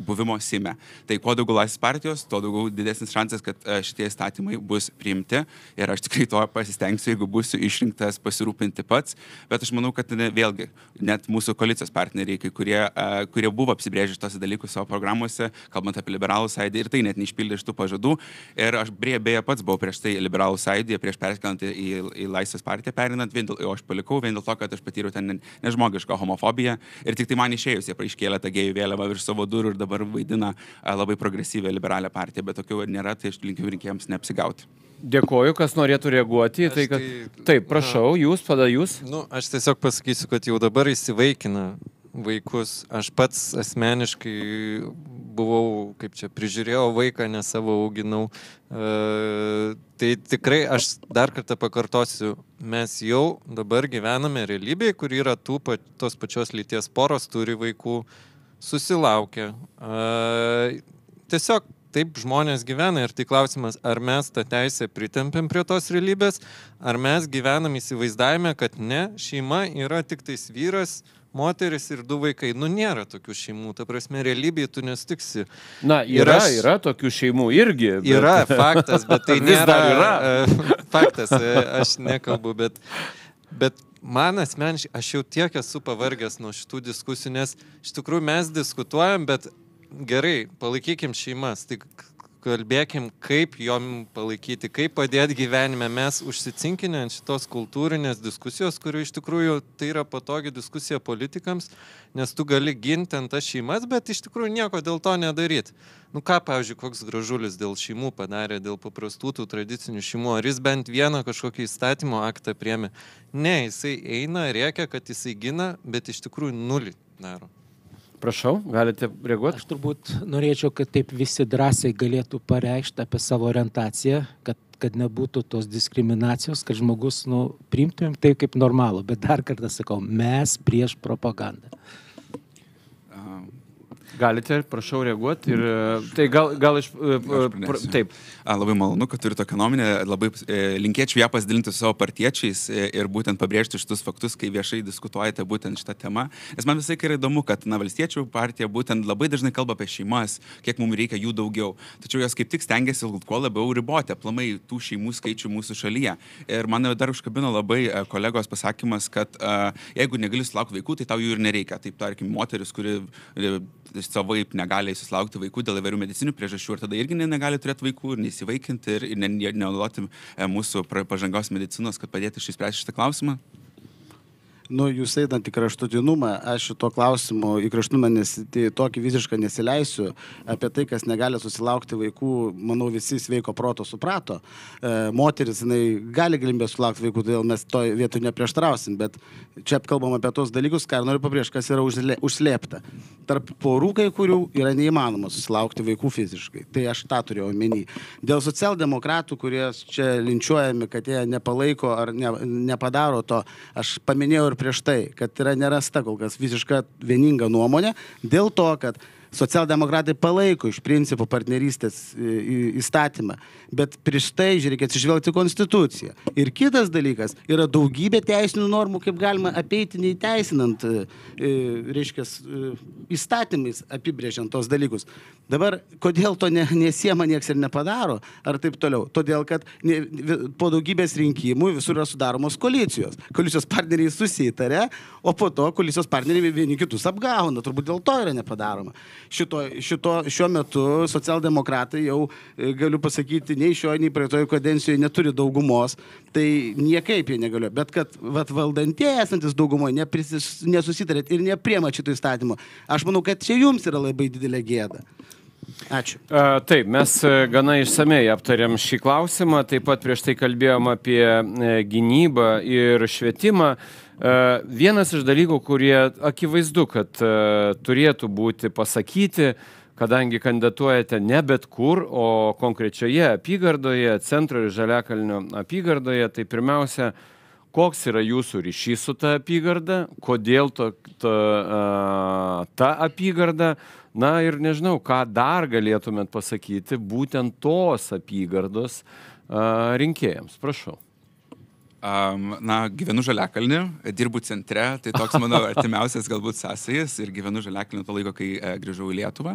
buvimo Seime. Tai kuo daugiau Laisvės partijos, tuo daugiau didesnis šansas, kad šitie įstatymai bus priimti ir aš tikrai to pasistengsiu, jeigu būsiu išrinktas, pasirūpinti pats, bet aš manau, kad vėlgi, net mūsų koalicijos partneriai, kurie buvo apsibrėžę tos dalykus savo programuose, kalbant apie Liberalų sąjūdį, ir tai net neišpildė šitų pažadų. Ir aš beje pats buvau prieš tai Liberalų sąjūdį, prieš perskeliant į Laisvės partiją perinant, o aš palikau vien dėl to, kad aš patyriau ten nežmogišką homofobiją ir tik tai man išėjus jie iškėlė tą gėjų vėliavą virš savo durų ir dabar vaidina labai progresyvę liberalią partiją, bet tokių nėra, tai aš linkiu rinkėjams neapsigauti.
Dėkoju, kas norėtų reaguoti. Taip, prašau, jūs, tada jūs.
Aš tiesiog pasakysiu, kad jau dabar įsivaikina vaikus. Aš pats asmeniškai buvau, prižiūrėjau vaiką, ne savo auginau. Tai tikrai aš dar kartą pakartosiu, mes jau dabar gyvename realybėje, kur yra tos pačios lyties poros, turi vaikų, susilaukia. Tiesiog taip žmonės gyvena ir tai klausimas, ar mes tą teisę pritempėm prie tos realybės, ar mes gyvenam įsivaizdavime, kad ne, šeima yra tik tais vyras, moteris ir 2 vaikai. Nėra tokių šeimų, ta prasme, realybėje tu nestiksi.
Yra tokių šeimų irgi. Bet...
Yra faktas, bet tai nėra. Faktas, aš nekalbu, bet man asmeniškai, aš jau tiek esu pavargęs nuo šitų diskusijų, nes iš tikrųjų mes diskutuojam, bet gerai, palaikykim šeimas, tai kalbėkim, kaip jom palaikyti, kaip padėti gyvenime. Mes užsicinkinę ant šitos kultūrinės diskusijos, kurių iš tikrųjų tai yra patogi diskusija politikams, nes tu gali ginti ant tas šeimas, bet iš tikrųjų nieko dėl to nedaryti. Pavyzdžiui, koks Gražulis dėl šeimų padarė, dėl paprastų tų tradicinių šeimų, ar jis bent vieną kažkokį įstatymo aktą priėmė? Ne, jisai eina, rėkia, kad jisai gina, bet iš tikrųjų 0 daro.
Prašau, galite reaguoti?
Aš turbūt norėčiau, kad taip visi drąsiai galėtų pareikšti apie savo orientaciją, kad nebūtų tos diskriminacijos, kad žmogus priimtumėm tai kaip normalų. Bet dar kartą sakau, mes prieš propagandą.
Galite, prašau, reaguoti. Ir tai gal iš... Taip.
Labai malonu, kad turi tokią nuomonę. Labai linkėčiau ją pasidalinti su savo partiečiais ir būtent pabrėžti šitus faktus, kai viešai diskutuojate būtent šitą temą. Nes man visai yra įdomu, kad Valstiečių partija būtent labai dažnai kalba apie šeimas, kiek mums reikia jų daugiau. Tačiau jos kaip tik stengiasi kuo labiau riboti aplamai tų šeimų skaičių mūsų šalyje. Ir mane dar užkabino labai kolegos pasakymas, kad jeigu negali sulaukti vaikų, tai tau jų ir nereikia. Taip, tarkim, moteris, kuri savaip negali susilaukti vaikų dėl įvairių medicinių priežasčių ir tada irgi negali turėti vaikų ir neįsivaikinti ir nenaudoti mūsų pažangos medicinos, kad padėtų išspręsti šitą klausimą?
Jūs einat į kraštutinumą, aš šito klausimu į kraštutinumą tokį visiškai nesileisiu. Apie tai, kas negali susilaukti vaikų, manau, visi sveiko proto suprato. Moteris, jinai gali galimybę sulaukti vaikų, todėl mes to vietoj neprieštarausim, bet čia kalbam apie tos dalykus, ką noriu pabrėžti, kas yra užslėpta. Tarp porų, kai kurių yra neįmanoma susilaukti vaikų fiziškai. Tai aš tą turėjau omeny. Dėl socialdemokratų, kurie čia linčiuojami, kad jie nepalaiko ar nepadaro to, aš paminėjau ir prieš tai, kad yra nerasta kol kas visiška vieninga nuomonė dėl to, kad socialdemokratai palaiko iš principo partnerystės įstatymą, bet prieš tai reikia atsižvelgti konstituciją. Ir kitas dalykas, yra daugybė teisinių normų, kaip galima apeiti neįteisinant, įstatymais apibrėžiant tos dalykus. Dabar, kodėl to nesiema nieks ir nepadaro, ar taip toliau? Todėl, kad po daugybės rinkimų visur yra sudaromos koalicijos. Koalicijos partneriai susitarė, o po to koalicijos partneriai vieni kitus apgauna. Turbūt dėl to yra nepadaroma. Šiuo metu socialdemokratai jau, galiu pasakyti, nei šioje, nei praeitoje kadencijoje neturi daugumos, tai niekaip jie negalėjo. Bet kad valdantieji esantis daugumoje nesusitarėt ir nepriema šito įstatymo, aš manau, kad čia jums yra labai didelė gėda. Ačiū.
Taip, mes gana išsamei aptarėm šį klausimą, taip pat prieš tai kalbėjom apie gynybą ir švietimą. Vienas iš dalykų, kurie akivaizdu, kad turėtų būti pasakyti, kadangi kandidatuojate ne bet kur, o konkrečioje apygardoje, Centro ir Žaliakalnio apygardoje, tai pirmiausia, koks yra jūsų ryšys su ta apygarda, kodėl ta apygarda, na ir nežinau, ką dar galėtumėt pasakyti būtent tos apygardos rinkėjams. Prašau.
Na, gyvenu Žaliakalnį, dirbu centre, tai toks mano artimiausias galbūt sąsajas ir gyvenu Žaliakalnį to laiko, kai grįžau į Lietuvą.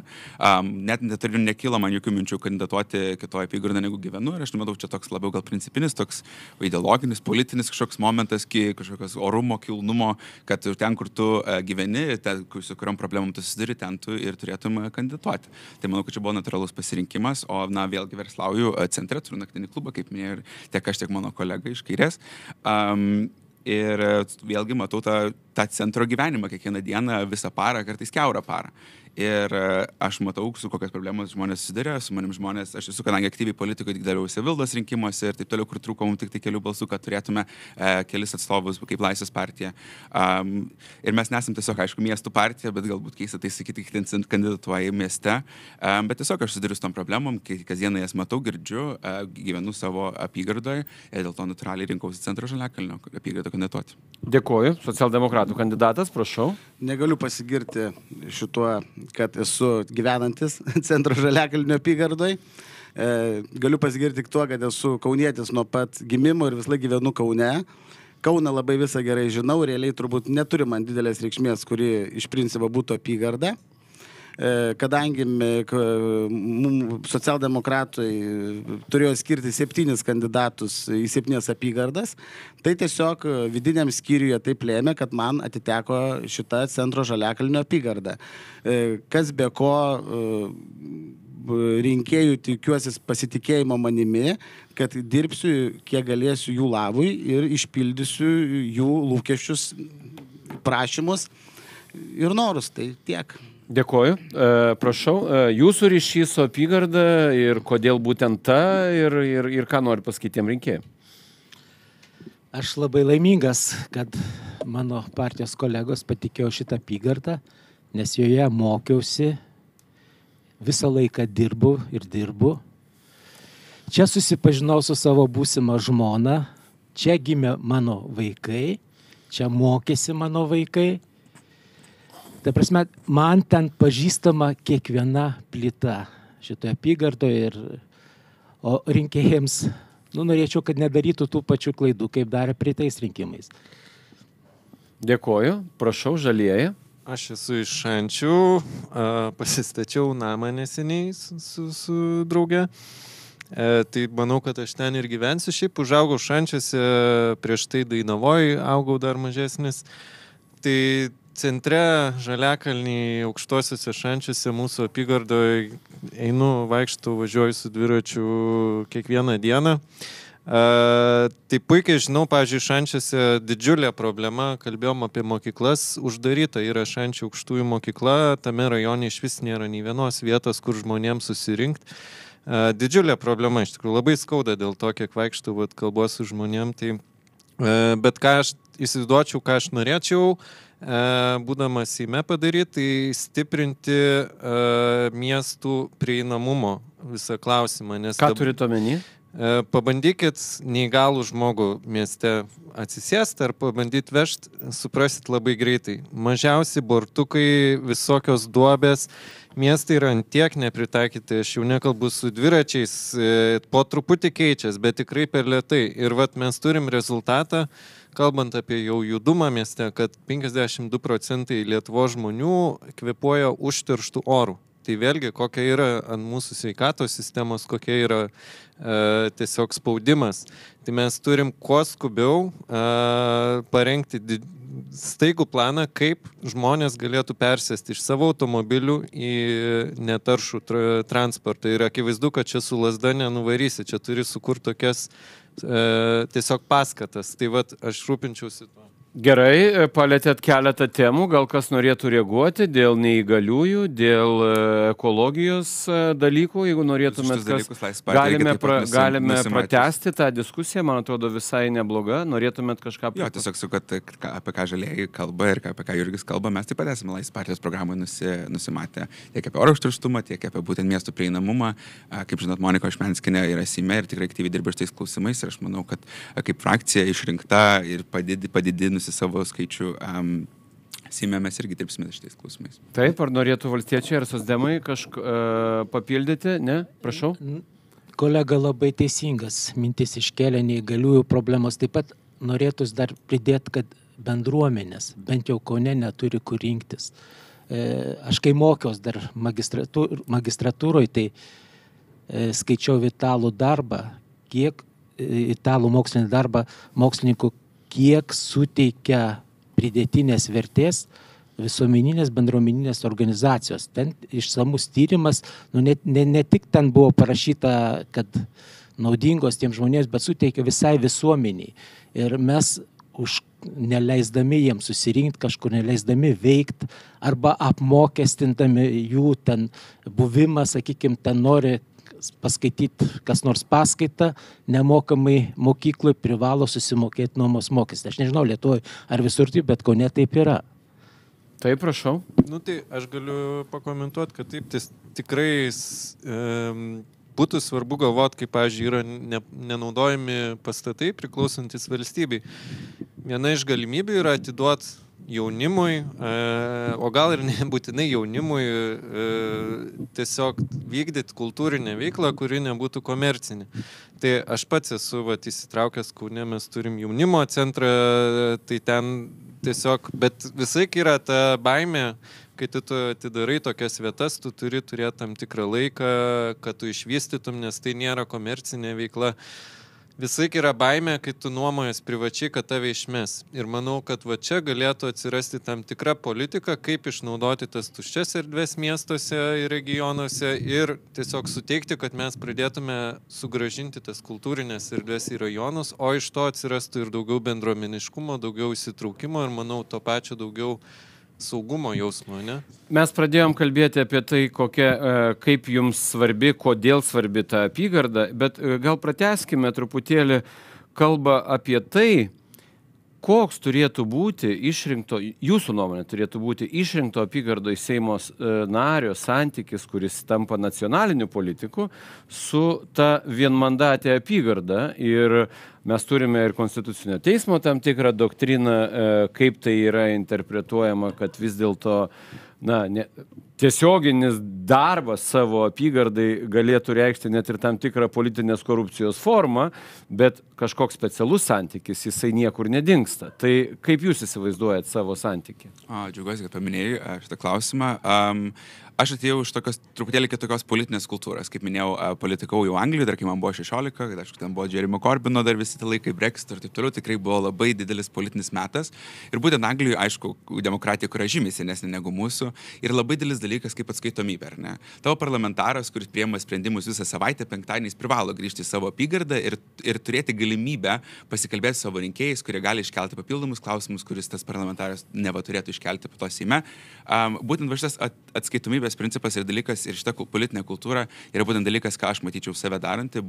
Net nekilo man jokių minčių kandidatuoti kitoje apygardoje negu gyvenu ir aš matau, čia toks labiau gal principinis, toks ideologinis, politinis kažkoks momentas, kažkokios orumo, kilnumo, kad ten, kur tu gyveni, su kuriom problemom tu susiduri, ten tu ir turėtum kandidatuoti. Tai manau, kad čia buvo natūralus pasirinkimas, o na, vėlgi verslauju centre, turiu naktinį klubą, kaip minėjau, ir tiek aš, tiek mano kolega iš kairės. Ir vėlgi matau tą centro gyvenimą kiekvieną dieną, visą parą, kartais kiaurą parą. Ir aš matau, su kokios problemos žmonės susiduria, su manim žmonės, aš esu, kadangi aktyviai politikoje tik dalyvau savivaldos rinkimuose ir taip toliau, kur trūko mums tik tai kelių balsų, kad turėtume kelis atstovus kaip Laisvės partija. Ir mes nesam tiesiog, aišku, miestų partija, bet galbūt keista tai sakyti, kad ten kandidatuoja mieste. Bet tiesiog aš susiduriu su tom problemom, kasdieną jas matau, girdžiu, gyvenu savo apygardoje ir dėl to natūraliai rinkausi Centro Žaliakalnio apygardą kandidatuoti.
Dėkuoju. Socialdemokratų kandidatas, prašau.
Negaliu pasigirti šituo, kad esu gyvenantis Centro Žaliakalnio apygardoje. Galiu pasigirti tik tuo, kad esu kaunietis nuo pat gimimo ir visą gyvenu Kaune. Kauną labai visą gerai žinau, realiai turbūt neturi man didelės reikšmės, kuri iš principo būtų apygarda. Kadangi socialdemokratai turėjo skirti 7 kandidatus į 7 apygardas, tai tiesiog vidiniam skyriuje taip lėmė, kad man atiteko šita Centro Žaliakalnio apygarda. Kas be ko rinkėjų tikiuosi pasitikėjimo manimi, kad dirbsiu, kiek galėsiu jų labui ir išpildysiu jų lūkesčius, prašymus ir norus. Tai tiek.
Dėkuoju. Prašau, jūsų ryšys su apygarda ir kodėl būtent ta ir ką nori pasakyti tiem rinkėjim?
Aš labai laimingas, kad mano partijos kolegos patikėjo šitą apygardą, nes joje mokiausi, visą laiką dirbu. Čia susipažinau su savo būsima žmona, čia gimė mano vaikai, čia mokėsi mano vaikai. Ta prasme, man ten pažįstama kiekviena plyta šitoje apygardoje o rinkėjams, norėčiau, kad nedarytų tų pačių klaidų, kaip darė praeitais rinkimais.
Dėkuoju. Prašau, žalieji.
Aš esu iš Šančių, pasistačiau namą neseniai su drauge. Tai manau, kad aš ten ir gyvensiu. Šiaip užaugau Šančiuose, prieš tai Dainavoj augau dar mažesnis. Tai centre Žaliakalny, aukštuosiuose Šančiuose, mūsų apygardoje einu, vaikštau, važiuoju su dviračiu kiekvieną dieną. Tai puikiai žinau, pavyzdžiui, Šančiuose didžiulė problema, kalbėjom apie mokyklas, uždaryta yra Šančių aukštųjų mokykla, tame rajone iš vis nėra nei vienos vietos, kur žmonėms susirinkti. Didžiulė problema, iš tikrųjų, labai skauda dėl to, kiek vaikštau, kalbuos su žmonėm. Tai, bet ką aš įsivaizduočiau, ką aš norėčiau, būdamas Seime padaryti, tai stiprinti miestų prieinamumo visą klausimą.
Ką turite omeny?
Pabandykit neįgalų žmogų mieste atsisėsti ar pabandyti vežti, suprasit labai greitai. Mažiausi bortukai, visokios duobės, miestai yra antiek nepritaikyti, aš jau nekalbu su dviračiais, po truputį keičias, bet tikrai per lėtai. Ir mes turim rezultatą, kalbant apie jau judumą mieste, kad 52% Lietuvos žmonių kvėpuoja užterštų orų. Tai vėlgi, kokia yra ant mūsų sveikatos sistemos, kokia yra tiesiog spaudimas. Tai mes turim kuo skubiau parengti staigų planą, kaip žmonės galėtų persėsti iš savo automobilių į netaršų transportą. Ir akivaizdu, kad čia su lazda nenuvarysi, čia turi sukurti tokias tiesiog paskatas. Tai aš rūpinčiausi tuo.
Gerai, palėtėt keletą temų, gal kas norėtų reaguoti dėl neįgaliųjų, dėl ekologijos dalykų, jeigu norėtumėt, galime pratęsti tą diskusiją, man atrodo visai nebloga, norėtumėt kažką...
Jo, tiesiog su, kad apie ką žalieji kalba ir apie ką Jurgis kalba, mes taip pat esame Laisvės partijos programoje nusimatę tiek apie oro užterštumą, tiek apie būtent miestų prieinamumą. Kaip žinot, Monika Ošmenskinė yra Seime ir tikrai aktyviai dirba šitais klausimais ir aš manau, kad kaip frakcija išrinkta ir padidinusi savo skaičių Seime mes irgi dirbsime šitais klausimais.
Taip, ar norėtų valstiečiai ar socdemai papildyti? Ne? Prašau.
Kolega labai teisingas mintis iškelia neįgaliųjų problemos. Taip pat norėtųs dar pridėti, kad bendruomenės, bent jau Kaune, neturi kur rinktis. Aš kai mokiaus dar magistratūroje, tai skaičiau italų darbą, italų mokslinį darbą mokslininkų, kiek suteikia pridėtinės vertės visuomeninės bendruomeninės organizacijos. Ten išsamus tyrimas, ne tik ten buvo parašyta, kad naudingos tiem žmonėms, bet suteikia visai visuomeniai. Ir mes neleisdami jiems susirinkti kažkur, neleisdami veikti arba apmokestindami jų ten buvimą, sakykime, ten nori paskaityti kas nors paskaitą, nemokamai mokykloje privalo susimokėti nuomos mokestį. Aš nežinau Lietuvoje ar visur taip, bet Kaune taip yra.
Taip, prašau.
Tai aš galiu pakomentuoti, kad taip, tikrai būtų svarbu galvoti, kaip, pavyzdžiui, yra nenaudojami pastatai priklausantis valstybei. Viena iš galimybių yra atiduoti jaunimui, o gal ir nebūtinai jaunimui, tiesiog vykdyti kultūrinę veiklą, kuri nebūtų komercinė. Tai aš pats esu įsitraukęs Kaune, mes turim jaunimo centrą, tai ten tiesiog, bet visai yra ta baimė, kai tu atidarai tokias vietas, tu turi turėti tam tikrą laiką, kad tu išvystytum, nes tai nėra komercinė veikla. Visai yra baimė, kai tu nuomojas privačiai, kad tave išmes. Ir manau, kad čia galėtų atsirasti tam tikra politika, kaip išnaudoti tas tuščias erdves miestuose ir regionuose ir tiesiog suteikti, kad mes pradėtume sugrąžinti tas kultūrinės erdves į rajonus, o iš to atsirastų ir daugiau bendruomeniškumo, daugiau įsitraukimo ir manau to pačio daugiau saugumo jausmo, ne?
Mes pradėjom kalbėti apie tai, kaip jums svarbi, kodėl svarbi ta apygarda, bet gal pratęskime truputėlį kalbą apie tai, koks turėtų būti išrinkto, jūsų nuomonė turėtų būti išrinkto apygardo į Seimo nario santykis, kuris tampa nacionaliniu politiku, su ta vienmandatė apygarda. Ir mes turime ir Konstitucinio teismo tam tikrą doktriną, kaip tai yra interpretuojama, kad vis dėlto tiesioginis darbas savo apygardai galėtų reikšti net ir tam tikrą politinės korupcijos formą, bet kažkoks specialus santykis, jisai niekur nedingsta. Tai kaip jūs įsivaizduojat savo santykį?
Džiaugiuosi, kad paminėjai šitą klausimą. Aš atėjau iš tokios truputėlį kitokios politinės kultūros. Kaip minėjau, politikau jau Anglijoje, dar kai man buvo 16, kad aišku, ten buvo Jeremy Corbino dar visi tie laikai, Brexit ir taip toliau, tikrai buvo labai didelis politinis metas. Ir būtent Anglijoje, aišku, demokratija, kuri žymiai senesnė negu mūsų, ir labai didelis dalykas kaip atskaitomybė, ar ne? Tavo parlamentaras, kuris priima sprendimus visą savaitę, penktadieniais privalo grįžti į savo apygardą ir turėti galimybę pasikalbėti su savo rinkėjais, kurie gali iškelti papildomus klausimus, kuris tas parlamentaras neva turėtų iškelti po to Seime. Būtent šitas atskaitomybės principas ir dalykas ir šita politinė kultūra yra būtent dalykas, ką aš matyčiau save darantį,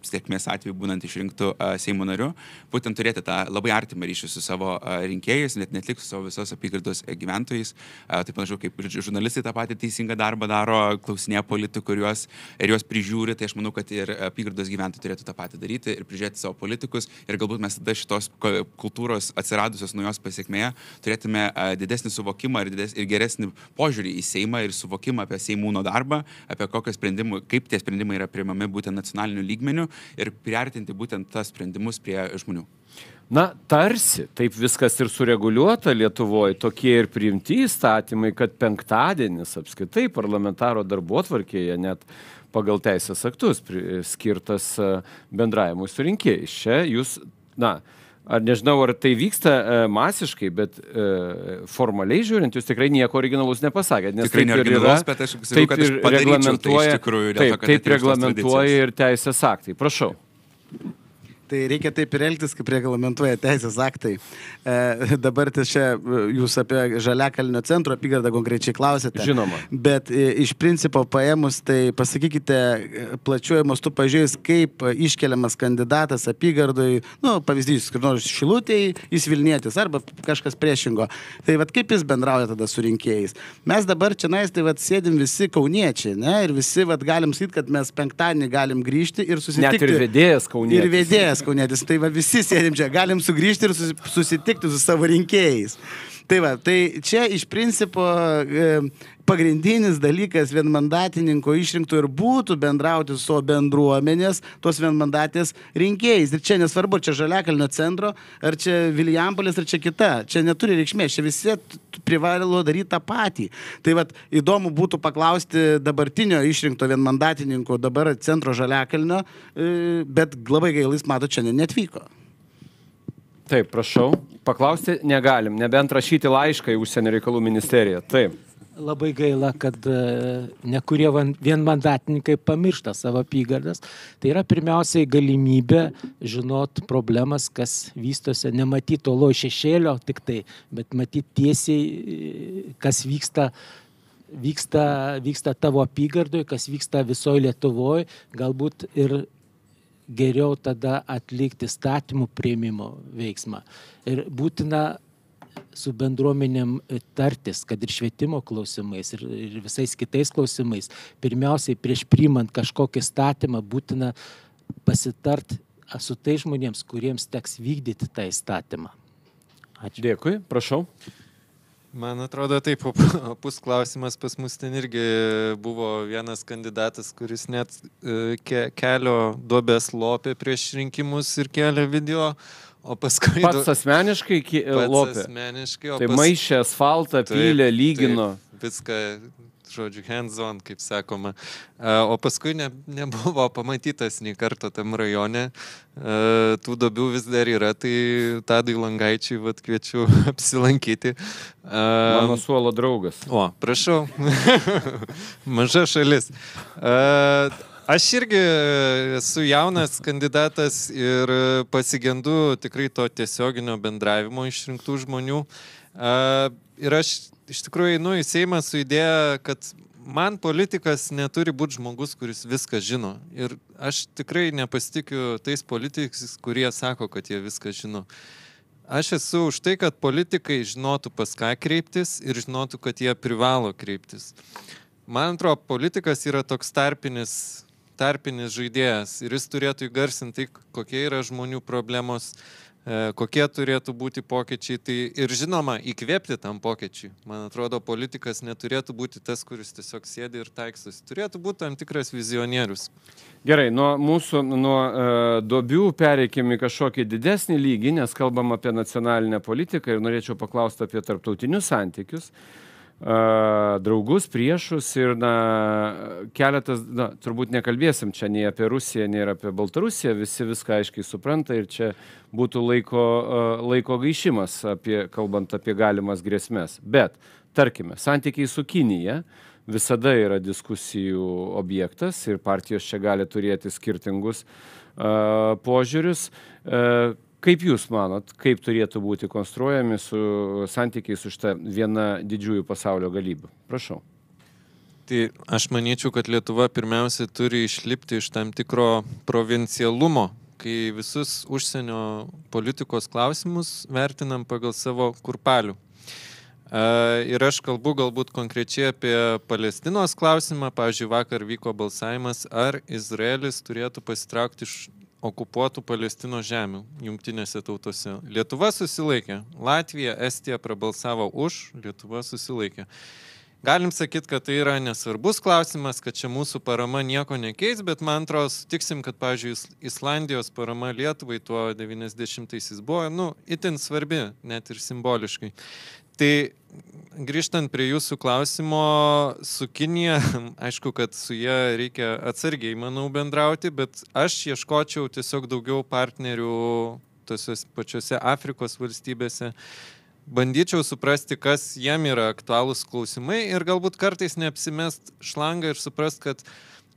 sėkmės atveju būnant išrinktų Seimo nariu, būtent turėti tą labai artimą ryšį su savo rinkėjais, net tik su savo visos apygardos gyventojais. Taip panašu, kaip ir žurnalistai tą patį teisingą darbą daro, klausinėja politikų ir juos prižiūri, tai aš manau, kad ir apygardos gyventojai turėtų tą patį daryti ir prižiūrėti savo politikus ir galbūt mes tada šitos kultūros atsiradusios naujos pasiekmėje turėtume didesnį suvokimą ir geresnį požiūrį į Seimą ir suvokimą apie Seimūno darbą, apie kaip tie sprendimai yra priimami būtent nacionaliniu lygmeniu ir priartinti būtent tas sprendimus prie žmonių.
Tarsi taip viskas ir sureguliuota Lietuvoje, tokie ir priimti įstatymai, kad penktadienis apskritai parlamentaro darbotvarkėje net pagal teisės aktus skirtas bendravimui su rinkėjais. Čia jūs, ar nežinau, ar tai vyksta masiškai, bet formaliai žiūrint, jūs tikrai nieko originalaus nepasakėt.
Tikrai neoriginalaus, bet aš sakau, kad aš padaryčiau tai iš tikrųjų.
Taip reglamentuoja ir teisės aktai. Prašau.
Tai reikia taip ir elgtis, kaip reglamentuoja teisės aktai. Dabar čia jūs apie Žaliakalnio centro apygardą konkrečiai klausėte.
Žinoma.
Bet iš principo paėmus, tai pasakykite plačiuoju mastu pažiūrėjus, kaip iškeliamas kandidatas apygardoj, pavyzdys, kur nors Šilutėj, jis Vilnietis arba kažkas priešingo. Tai vat kaip jis bendrauja tada su rinkėjais. Mes dabar čia tai vat sėdim visi kauniečiai, ne? Ir visi vat galim sakyti, kad mes penktadienį galim grįžti ir susitikti.
Net ir vedėjas kaunietis.
Ir vedėjas kaunietis. Tai va visi sėdim čia, galim sugrįžti ir susitikti su savo rinkėjais. Tai va, tai čia iš principo pagrindinis dalykas vienmandatininko išrinkto ir būtų bendrauti su bendruomenės, tos vienmandatės rinkėjais. Ir čia nesvarbu, čia Žaliakalnio centro, ar čia Vilijampolės, ar čia kita. Čia neturi reikšmės, čia visi privalo daryti tą patį. Tai va, įdomu būtų paklausti dabartinio išrinkto vienmandatininko, dabar centro Žaliakalnio, bet labai gaila, jis mato, čia netvyko.
Taip, prašau. Paklausti negalim, nebent rašyti laišką į Užsienio reikalų ministeriją. Taip.
Labai gaila, kad nekurie vienmandatininkai pamiršta savo apygardas. Tai yra pirmiausiai galimybė žinot problemas, kas vystosi, nematyti tolo šešėlio tik tai, bet matyti tiesiai, kas vyksta tavo apygardoje, kas vyksta visoje Lietuvoje, galbūt ir geriau tada atlikti statymų priėmimo veiksmą. Ir būtina su bendruomenėm tartis, kad ir švietimo klausimais, ir visais kitais klausimais. Pirmiausiai, prieš priimant kažkokį statymą, būtina pasitart su tais žmonėms, kuriems teks vykdyti tą įstatymą. Ačiū.
Dėkui, prašau.
Man atrodo, taip, opus klausimas pas mus ten irgi buvo vienas kandidatas, kuris net kelio duobės lopė prieš rinkimus ir kelio video, o paskui...
Pats asmeniškai lopė. Tai maišė asfaltą, pylė, lygino.
Taip, viską, žodžiu, hands-on, kaip sakoma. O paskui nebuvo pamatytas nei karto tam rajone. Tų duobių vis dar yra, tai Tadui Langaičiui kviečiu apsilankyti.
Mano suolo draugas.
O, prašau. Maža šalis. Aš irgi esu jaunas kandidatas ir pasigendu tikrai to tiesioginio bendravimo išrinktų žmonių. Ir aš iš tikrųjų einu į Seimą su idėja, kad man politikas neturi būti žmogus, kuris viską žino. Ir aš tikrai nepasitikiu tais politikais, kurie sako, kad jie viską žino. Aš esu už tai, kad politikai žinotų, pas ką kreiptis ir žinotų, kad jie privalo kreiptis. Man atrodo, politikas yra toks tarpinis žaidėjas ir jis turėtų įgarsinti, kokie yra žmonių problemos, kokie turėtų būti pokyčiai, tai ir žinoma, įkvėpti tam pokyčiui. Man atrodo, politikas neturėtų būti tas, kuris tiesiog sėdi ir taikstosi. Turėtų būti tam tikras vizionierius.
Gerai, nuo duobių pereikime į kažkokį didesnį lygį, nes kalbam apie nacionalinę politiką ir norėčiau paklausti apie tarptautinius santykius. Draugus, priešus ir keletas, turbūt nekalbėsim čia nei apie Rusiją, nei apie Baltarusiją, visi viską aiškiai supranta ir čia būtų laiko gaišimas, kalbant apie galimas grėsmės. Bet, tarkime, santykiai su Kinija visada yra diskusijų objektas ir partijos čia gali turėti skirtingus požiūrius. Kaip jūs manot, kaip turėtų būti konstruojami santykiai su šita viena didžiųjų pasaulio galybių? Prašau.
Tai aš manyčiau, kad Lietuva pirmiausia turi išlipti iš tam tikro provincialumo, kai visus užsienio politikos klausimus vertinam pagal savo kurpalių. Ir aš kalbu galbūt konkrečiai apie Palestinos klausimą. Pavyzdžiui, vakar vyko balsavimas, ar Izraelis turėtų pasitraukti iš okupuotų Palestinos žemių jungtinėse tautose. Lietuva susilaikė. Latvija, Estija prabalsavo už, Lietuva susilaikė. Galim sakyti, kad tai yra nesvarbus klausimas, kad čia mūsų parama nieko nekeis, bet man atrodo, sutiksim, kad, pavyzdžiui, Islandijos parama Lietuvai tuo 90-aisiais buvo, itin svarbi, net ir simboliškai. Tai grįžtant prie jūsų klausimo, su Kinija, aišku, kad su jie reikia atsargiai, manau, bendrauti, bet aš ieškočiau tiesiog daugiau partnerių tose pačiose Afrikos valstybėse. Bandyčiau suprasti, kas jiem yra aktualūs klausimai ir galbūt kartais neapsimest šlangą ir suprast, kad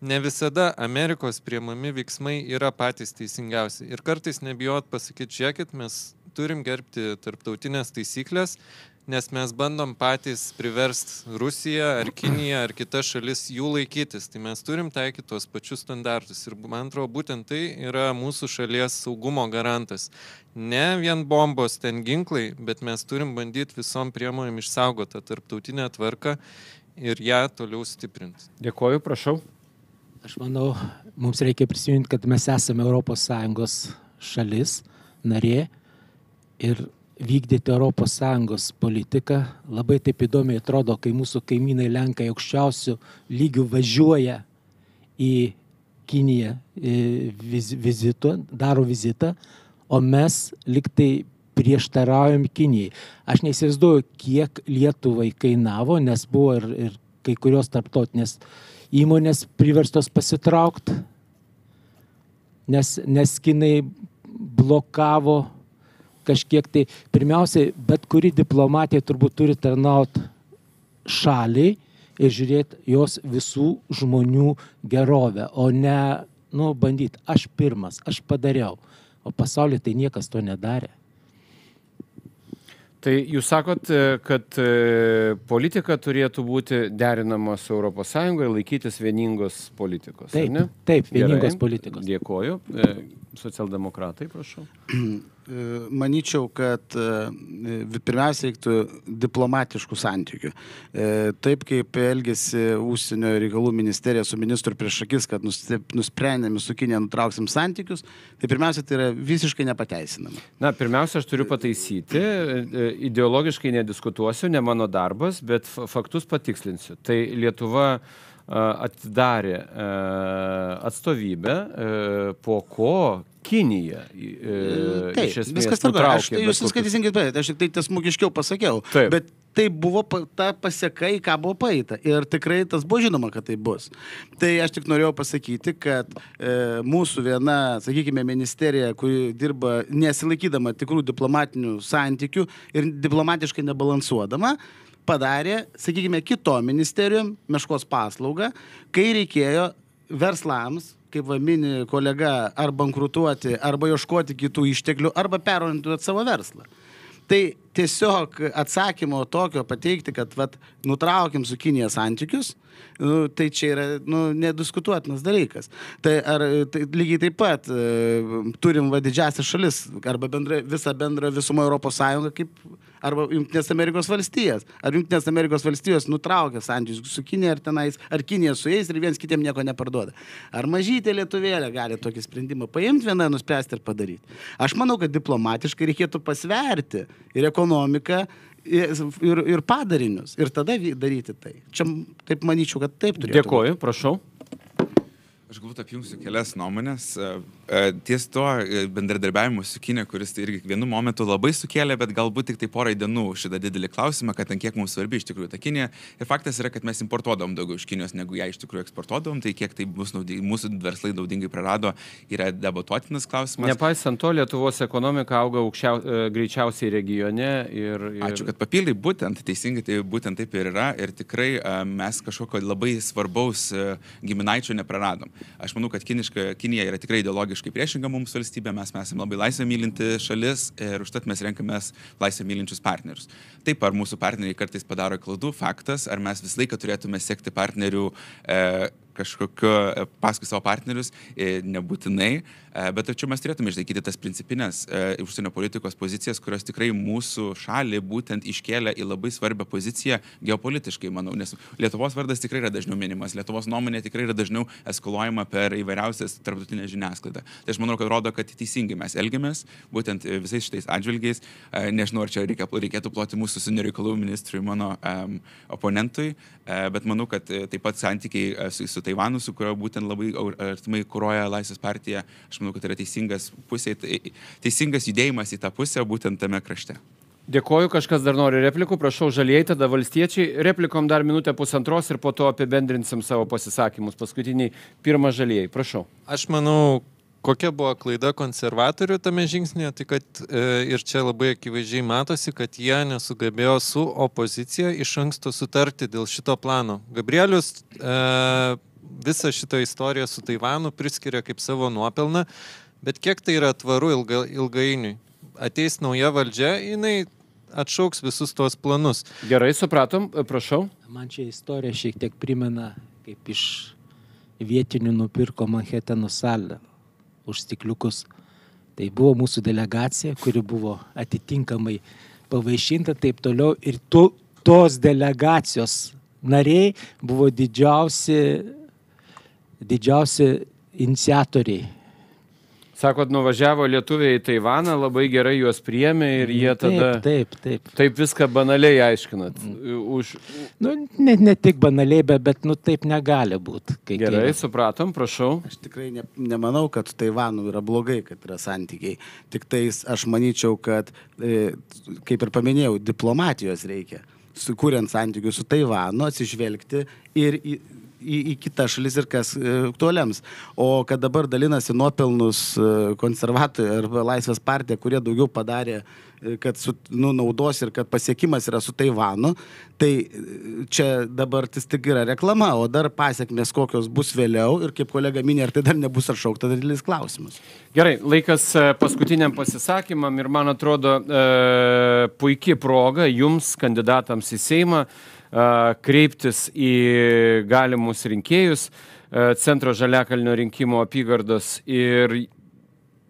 ne visada Amerikos priimami veiksmai yra patys teisingiausi. Ir kartais nebijot pasakyti, žiūrėkit, mes turim gerbti tarptautinės taisyklės, nes mes bandom patys priversti Rusiją ar Kiniją ar kitas šalis jų laikytis. Tai mes turim taikyti tuos pačius standartus. Ir man atrodo, būtent tai yra mūsų šalies saugumo garantas. Ne vien bombos, ten ginklai, bet mes turim bandyti visom priemonėm išsaugoti tą tarptautinę tvarką ir ją toliau stiprinti.
Dėkoju, prašau.
Aš manau, mums reikia prisiminti, kad mes esame ES šalis, narė ir vykdyti ES politiką. Labai taip įdomiai atrodo, kai mūsų kaimynai Lenkai aukščiausių lygių važiuoja į Kiniją daro vizitą, o mes liktai prieštaraujam Kinijai. Aš neįsivaizduoju, kiek Lietuvai kainavo, nes buvo ir kai kurios tarptautinės įmonės priverstos pasitraukti, nes Kinai blokavo kažkiek tai. Pirmiausiai, bet kuri diplomatija turbūt turi tarnauti šaliai ir žiūrėti jos visų žmonių gerovę, o ne, bandyti, aš pirmas, aš padariau, o pasaulyje tai niekas to nedarė.
Tai jūs sakot, kad politika turėtų būti derinama su ES ir laikytis vieningos politikos,
taip,
ar ne?
Taip, vieningos
Gerai,
politikos.
Dėkoju. Socialdemokratai, prašau.
Manyčiau, kad pirmiausia reiktų diplomatiškų santykių. Taip kaip elgėsi užsienio reikalų ministerija su ministru prieš akis, kad nusprendėme su Kinija nutrauksim santykius, tai pirmiausia, tai yra visiškai nepateisinama.
Na, pirmiausia, aš turiu pataisyti. Ideologiškai nediskutuosiu, ne mano darbas, bet faktus patikslinsiu. Tai Lietuva atidarė atstovybę, po ko Kinija iš esmės nutraukė.
Jūs viską teisingai paėjote, aš tik tai tiesmukiškiau pasakiau.
Taip.
Bet tai buvo ta paseka, į ką buvo paeita. Ir tikrai tas buvo žinoma, kad tai bus. Tai aš tik norėjau pasakyti, kad mūsų viena, sakykime, ministerija, kuri dirba nesilaikydama tikrų diplomatinių santykių ir diplomatiškai nebalansuodama, padarė, sakykime, kitom ministerijom meškos paslaugą, kai reikėjo verslams, kaip mini kolega, ar bankrutuoti, arba ieškoti kitų išteklių, arba perorientuoti savo verslą. Tai tiesiog atsakymo tokio pateikti, kad nutraukim su Kinija santykius, tai čia yra nediskutuotinas dalykas. Tai lygiai taip pat turim didžiąsias šalis, arba visą bendrą visumą Europos Sąjungą, kaip arba Jungtinės Amerikos valstijas. Ar Jungtinės Amerikos valstijos nutraukia santykius su Kinija, ar Kinija su jais ir viens kitiem nieko neparduoda. Ar mažytė lietuvėlė gali tokį sprendimą paimti vieną, nuspręsti ir padaryti. Aš manau, kad diplomatiškai reikėtų pasverti ir ekonomiką, ir padarinius, ir tada daryti tai. Čia taip manyčiau, kad taip turėtų.
Dėkoju, prašau.
Aš galbūt apjungsiu kelias nuomonės. Ties to bendradarbiavimu su Kinija, kuris tai irgi vienu momentu labai sukėlė, bet galbūt tik tai porai dienų šitą didelį klausimą, kad kiek mums svarbi iš tikrųjų ta Kinija. Ir faktas yra, kad mes importuodavom daugiau iš Kinijos, negu ją iš tikrųjų eksportuodavom. Tai kiek tai bus mūsų verslai naudingai prarado, yra debatuotinas klausimas.
Nepaisant to, Lietuvos ekonomika auga greičiausiai regione.
Ačiū, kad papildai, būtent teisingai, tai būtent taip ir yra. Ir tikrai mes kažkokio labai svarbaus giminaičio nepraradom. Aš manau, kad Kinija yra tikrai ideologiškai priešinga mums valstybė, mes esame labai laisvę mylinti šalis ir užtat mes renkamės laisvę mylinčius partnerius. Taip, ar mūsų partneriai kartais padaro klaidų, faktas, ar mes visą laiką turėtume sekti partnerių kažkokio paskui savo partnerius, nebūtinai, bet tačiau mes turėtume išlaikyti tas principinės užsienio politikos pozicijas, kurios tikrai mūsų šalį būtent iškėlė į labai svarbią poziciją geopolitiškai, manau, nes Lietuvos vardas tikrai yra dažniau minimas, Lietuvos nuomonė tikrai yra dažniau eskaluojama per įvairiausias tarptautinę žiniasklaidą. Tai aš manau, kad rodo, kad teisingai mes elgiamės, būtent visais šitais atžvilgiais. Nežinau, ar čia reikėtų ploti mūsų užsienio reikalų ministrui, mano oponentui, bet manau, kad taip pat santykiai su Taivanu, su kurio būtent labai artimai kuruoja Laisvės partija, aš manau, kad yra teisingas judėjimas į tą pusę būtent tame krašte.
Dėkoju, kažkas dar nori replikų, prašau žalieji, tada valstiečiai, replikom dar minutę pusantros ir po to apibendrinsim savo pasisakymus. Paskutiniai pirmą žalieji, prašau.
Aš manau, kokia buvo klaida konservatorių tame žingsnėje, tai kad ir čia labai akivaizdžiai matosi, kad jie nesugebėjo su opozicija iš anksto sutarti dėl šito plano. Gabrielius visą šitą istoriją su Taivanu priskiria kaip savo nuopelną, bet kiek tai yra tvaru ilgainiui? Ateis nauja valdžia, jinai atšauks visus tuos planus.
Gerai, supratom, prašau.
Man čia istorija šiek tiek primena, kaip iš vietinių nupirko Manhattanų salę už stikliukus. Tai buvo mūsų delegacija, kuri buvo atitinkamai pavaišinta taip toliau ir tos delegacijos nariai buvo didžiausi iniciatoriai.
Sakot, nuvažiavo lietuviai į Taivaną, labai gerai juos priėmė ir jie tada... Taip viską banaliai aiškinat.
Ne tik banaliai, bet taip negali būti.
Gerai, supratom, prašau.
Aš tikrai nemanau, kad su Taivanu yra blogai, kad yra santykiai. Tik tais aš manyčiau, kad, kaip ir paminėjau, diplomatijos reikia. Sukuriant santykius su Taivanu, atsižvelgti ir į kitas šalis ir kas aktualiams. O kad dabar dalinasi nuopelnus konservatoriai arba Laisvės partija, kurie daugiau padarė, kad naudos ir kad pasiekimas yra su Taivanu, tai čia dabar tik yra reklama, o dar pasiekmės kokios bus vėliau ir kaip kolega minė, ar tai dar nebus atšaukta, tai didelis klausimas.
Gerai, laikas paskutiniam pasisakymam ir man atrodo puikia proga jums, kandidatams į Seimą, kreiptis į galimus rinkėjus Centro Žaliakalnio rinkimų apygardos ir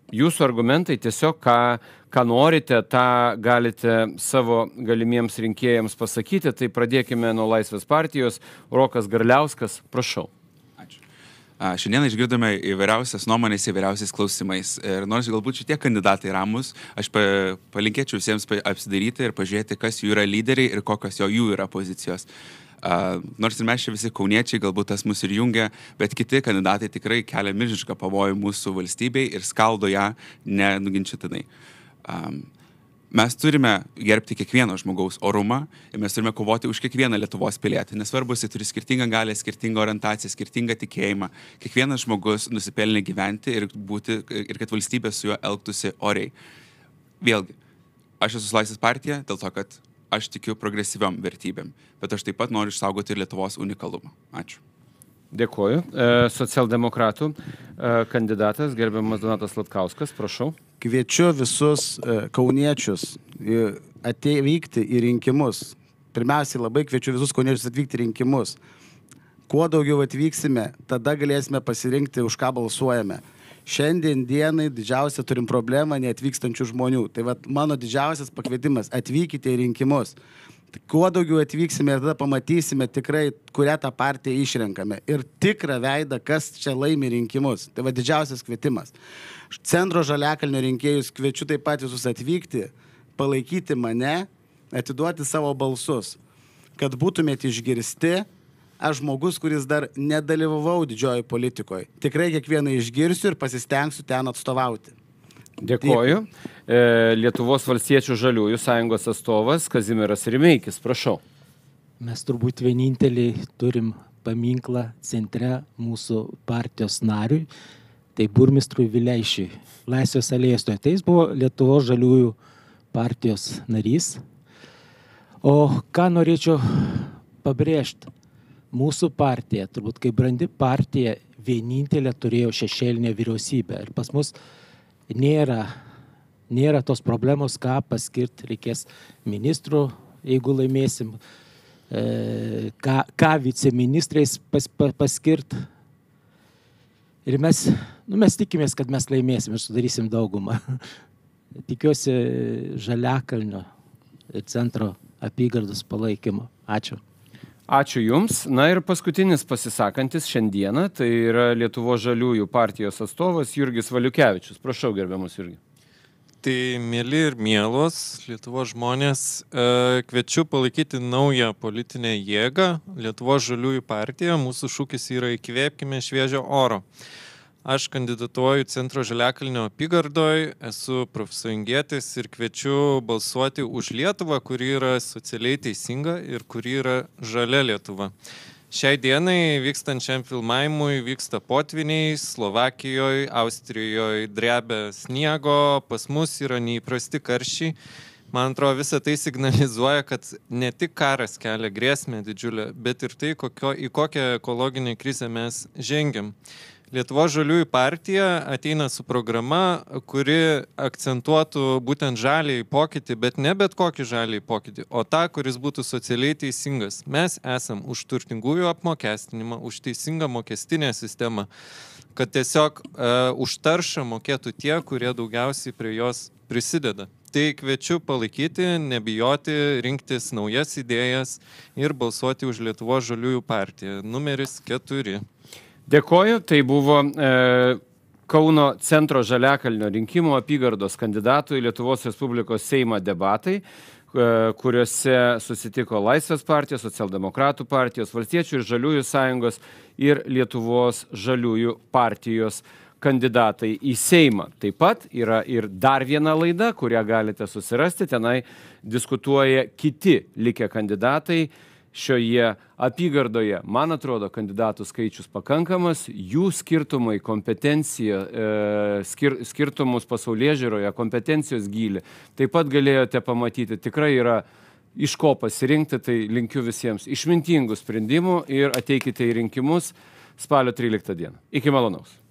jūsų argumentai tiesiog, ką norite, tą galite savo galimiems rinkėjams pasakyti. Tai pradėkime nuo Laisvės partijos. Rokas Garliauskas, prašau.
Šiandien išgirdome įvairiausias nuomonės, įvairiausiais klausimais. Ir nors galbūt šitie kandidatai ramus, aš palinkėčiau visiems apsidaryti ir pažiūrėti, kas jų yra lyderiai ir kokios jų yra pozicijos. Nors ir mes čia visi kauniečiai, galbūt tas mus ir jungia, bet kiti kandidatai tikrai kelia milžinišką pavojų mūsų valstybei ir skaldo ją nenuginčytinai. Mes turime gerbti kiekvieno žmogaus orumą ir mes turime kovoti už kiekvieną Lietuvos pilietį. Nesvarbu, jis turi skirtingą galią, skirtingą orientaciją, skirtingą tikėjimą. Kiekvienas žmogus nusipelnė gyventi ir kad valstybė su juo elgtųsi oriai. Vėlgi, aš esu Laisvės partija dėl to, kad aš tikiu progresyviom vertybėm, bet aš taip pat noriu išsaugoti ir Lietuvos unikalumą. Ačiū.
Dėkuoju. Socialdemokratų kandidatas, gerbiamas Donatas Latkauskas, prašau.
Kviečiu visus kauniečius atvykti į rinkimus. Pirmiausiai labai kviečiu visus kauniečius atvykti į rinkimus. Kuo daugiau atvyksime, tada galėsime pasirinkti, už ką balsuojame. Šiandien dienai didžiausia turim problemą neatvykstančių žmonių. Tai mano didžiausias pakvietimas - atvykite į rinkimus. Kuo daugiau atvyksime ir tada pamatysime tikrai, kurią tą partiją išrenkame. Ir tikrą veidą, kas čia laimi rinkimus. Tai didžiausias kvietimas. Centro Žaliakalnio rinkėjus kviečiu taip pat visus atvykti, palaikyti mane, atiduoti savo balsus. Kad būtumėte išgirsti, aš žmogus, kuris dar nedalyvavau didžioji politikoje. Tikrai kiekvieną išgirsiu ir pasistengsiu ten atstovauti.
Dėkuoju. Lietuvos valstiečių žaliųjų sąjungos atstovas Kazimieras Rimeikis, prašau.
Mes turbūt vieninteliai turim paminklą centre mūsų partijos nariui, tai burmistrui Vileišiui, Laisvės alėjos. Tai jis buvo Lietuvos žaliųjų partijos narys. O ką norėčiau pabrėžti, mūsų partija, turbūt kaip brandi partija, vienintelė turėjo šešėlinę vyriausybę. Ir pas mus nėra tos problemos, ką paskirti reikės ministrų, jeigu laimėsim, ką viceministrais paskirti. Ir mes tikimės, kad mes laimėsim ir sudarysim daugumą. Tikiuosi Žaliakalnio centro apygardos palaikymo. Ačiū.
Ačiū Jums. Na ir paskutinis pasisakantis šiandieną, tai yra Lietuvos žaliųjų partijos atstovas Jurgis Valiukevičius. Prašau, gerbiamas Jurgi.
Tai mėly ir mielos Lietuvos žmonės, kviečiu palaikyti naują politinę jėgą. Lietuvos žaliųjų partija, mūsų šūkis yra įkvėpkime šviežio oro. Aš kandidatuoju Centro Žaliakalnio apygardoj, esu profsąjungietis ir kviečiu balsuoti už Lietuvą, kuri yra socialiai teisinga ir kuri yra žalia Lietuva. Šiai dienai vykstančiam filmavimui vyksta potviniai, Slovakijoje, Austrijoje drebia sniego, pas mus yra neįprasti karščiai. Man atrodo, visą tai signalizuoja, kad ne tik karas kelia grėsmę didžiulę, bet ir tai, į kokią ekologinę krizę mes žengiam. Lietuvos žaliųjų partija ateina su programa, kuri akcentuotų būtent žaliai pokytį, bet ne bet kokį žaliai pokytį, o tą, kuris būtų socialiai teisingas. Mes esam už turtingųjų apmokestinimą, už teisingą mokestinę sistemą, kad tiesiog už taršą mokėtų tie, kurie daugiausiai prie jos prisideda. Tai kviečiu palaikyti, nebijoti, rinktis naujas idėjas ir balsuoti už Lietuvos žaliųjų partiją. Numeris 4.
Dėkoju, tai buvo Kauno centro Žaliakalnio rinkimų apygardos kandidatų į Lietuvos Respublikos Seimą debatai, kuriuose susitiko Laisvės partijos, Socialdemokratų partijos, Valstiečių ir Žaliųjų sąjungos ir Lietuvos Žaliųjų partijos kandidatai į Seimą. Taip pat yra ir dar viena laida, kurią galite susirasti. Tenai diskutuoja kiti likę kandidatai šioje apygardoje. Man atrodo, kandidatų skaičius pakankamas, jų skirtumai, kompetencija, skirtumus pasaulėžiūroje, kompetencijos gylį. Taip pat galėjote pamatyti, tikrai yra iš ko pasirinkti, tai linkiu visiems išmintingų sprendimų ir ateikite į rinkimus spalio 13 dieną. Iki malonaus.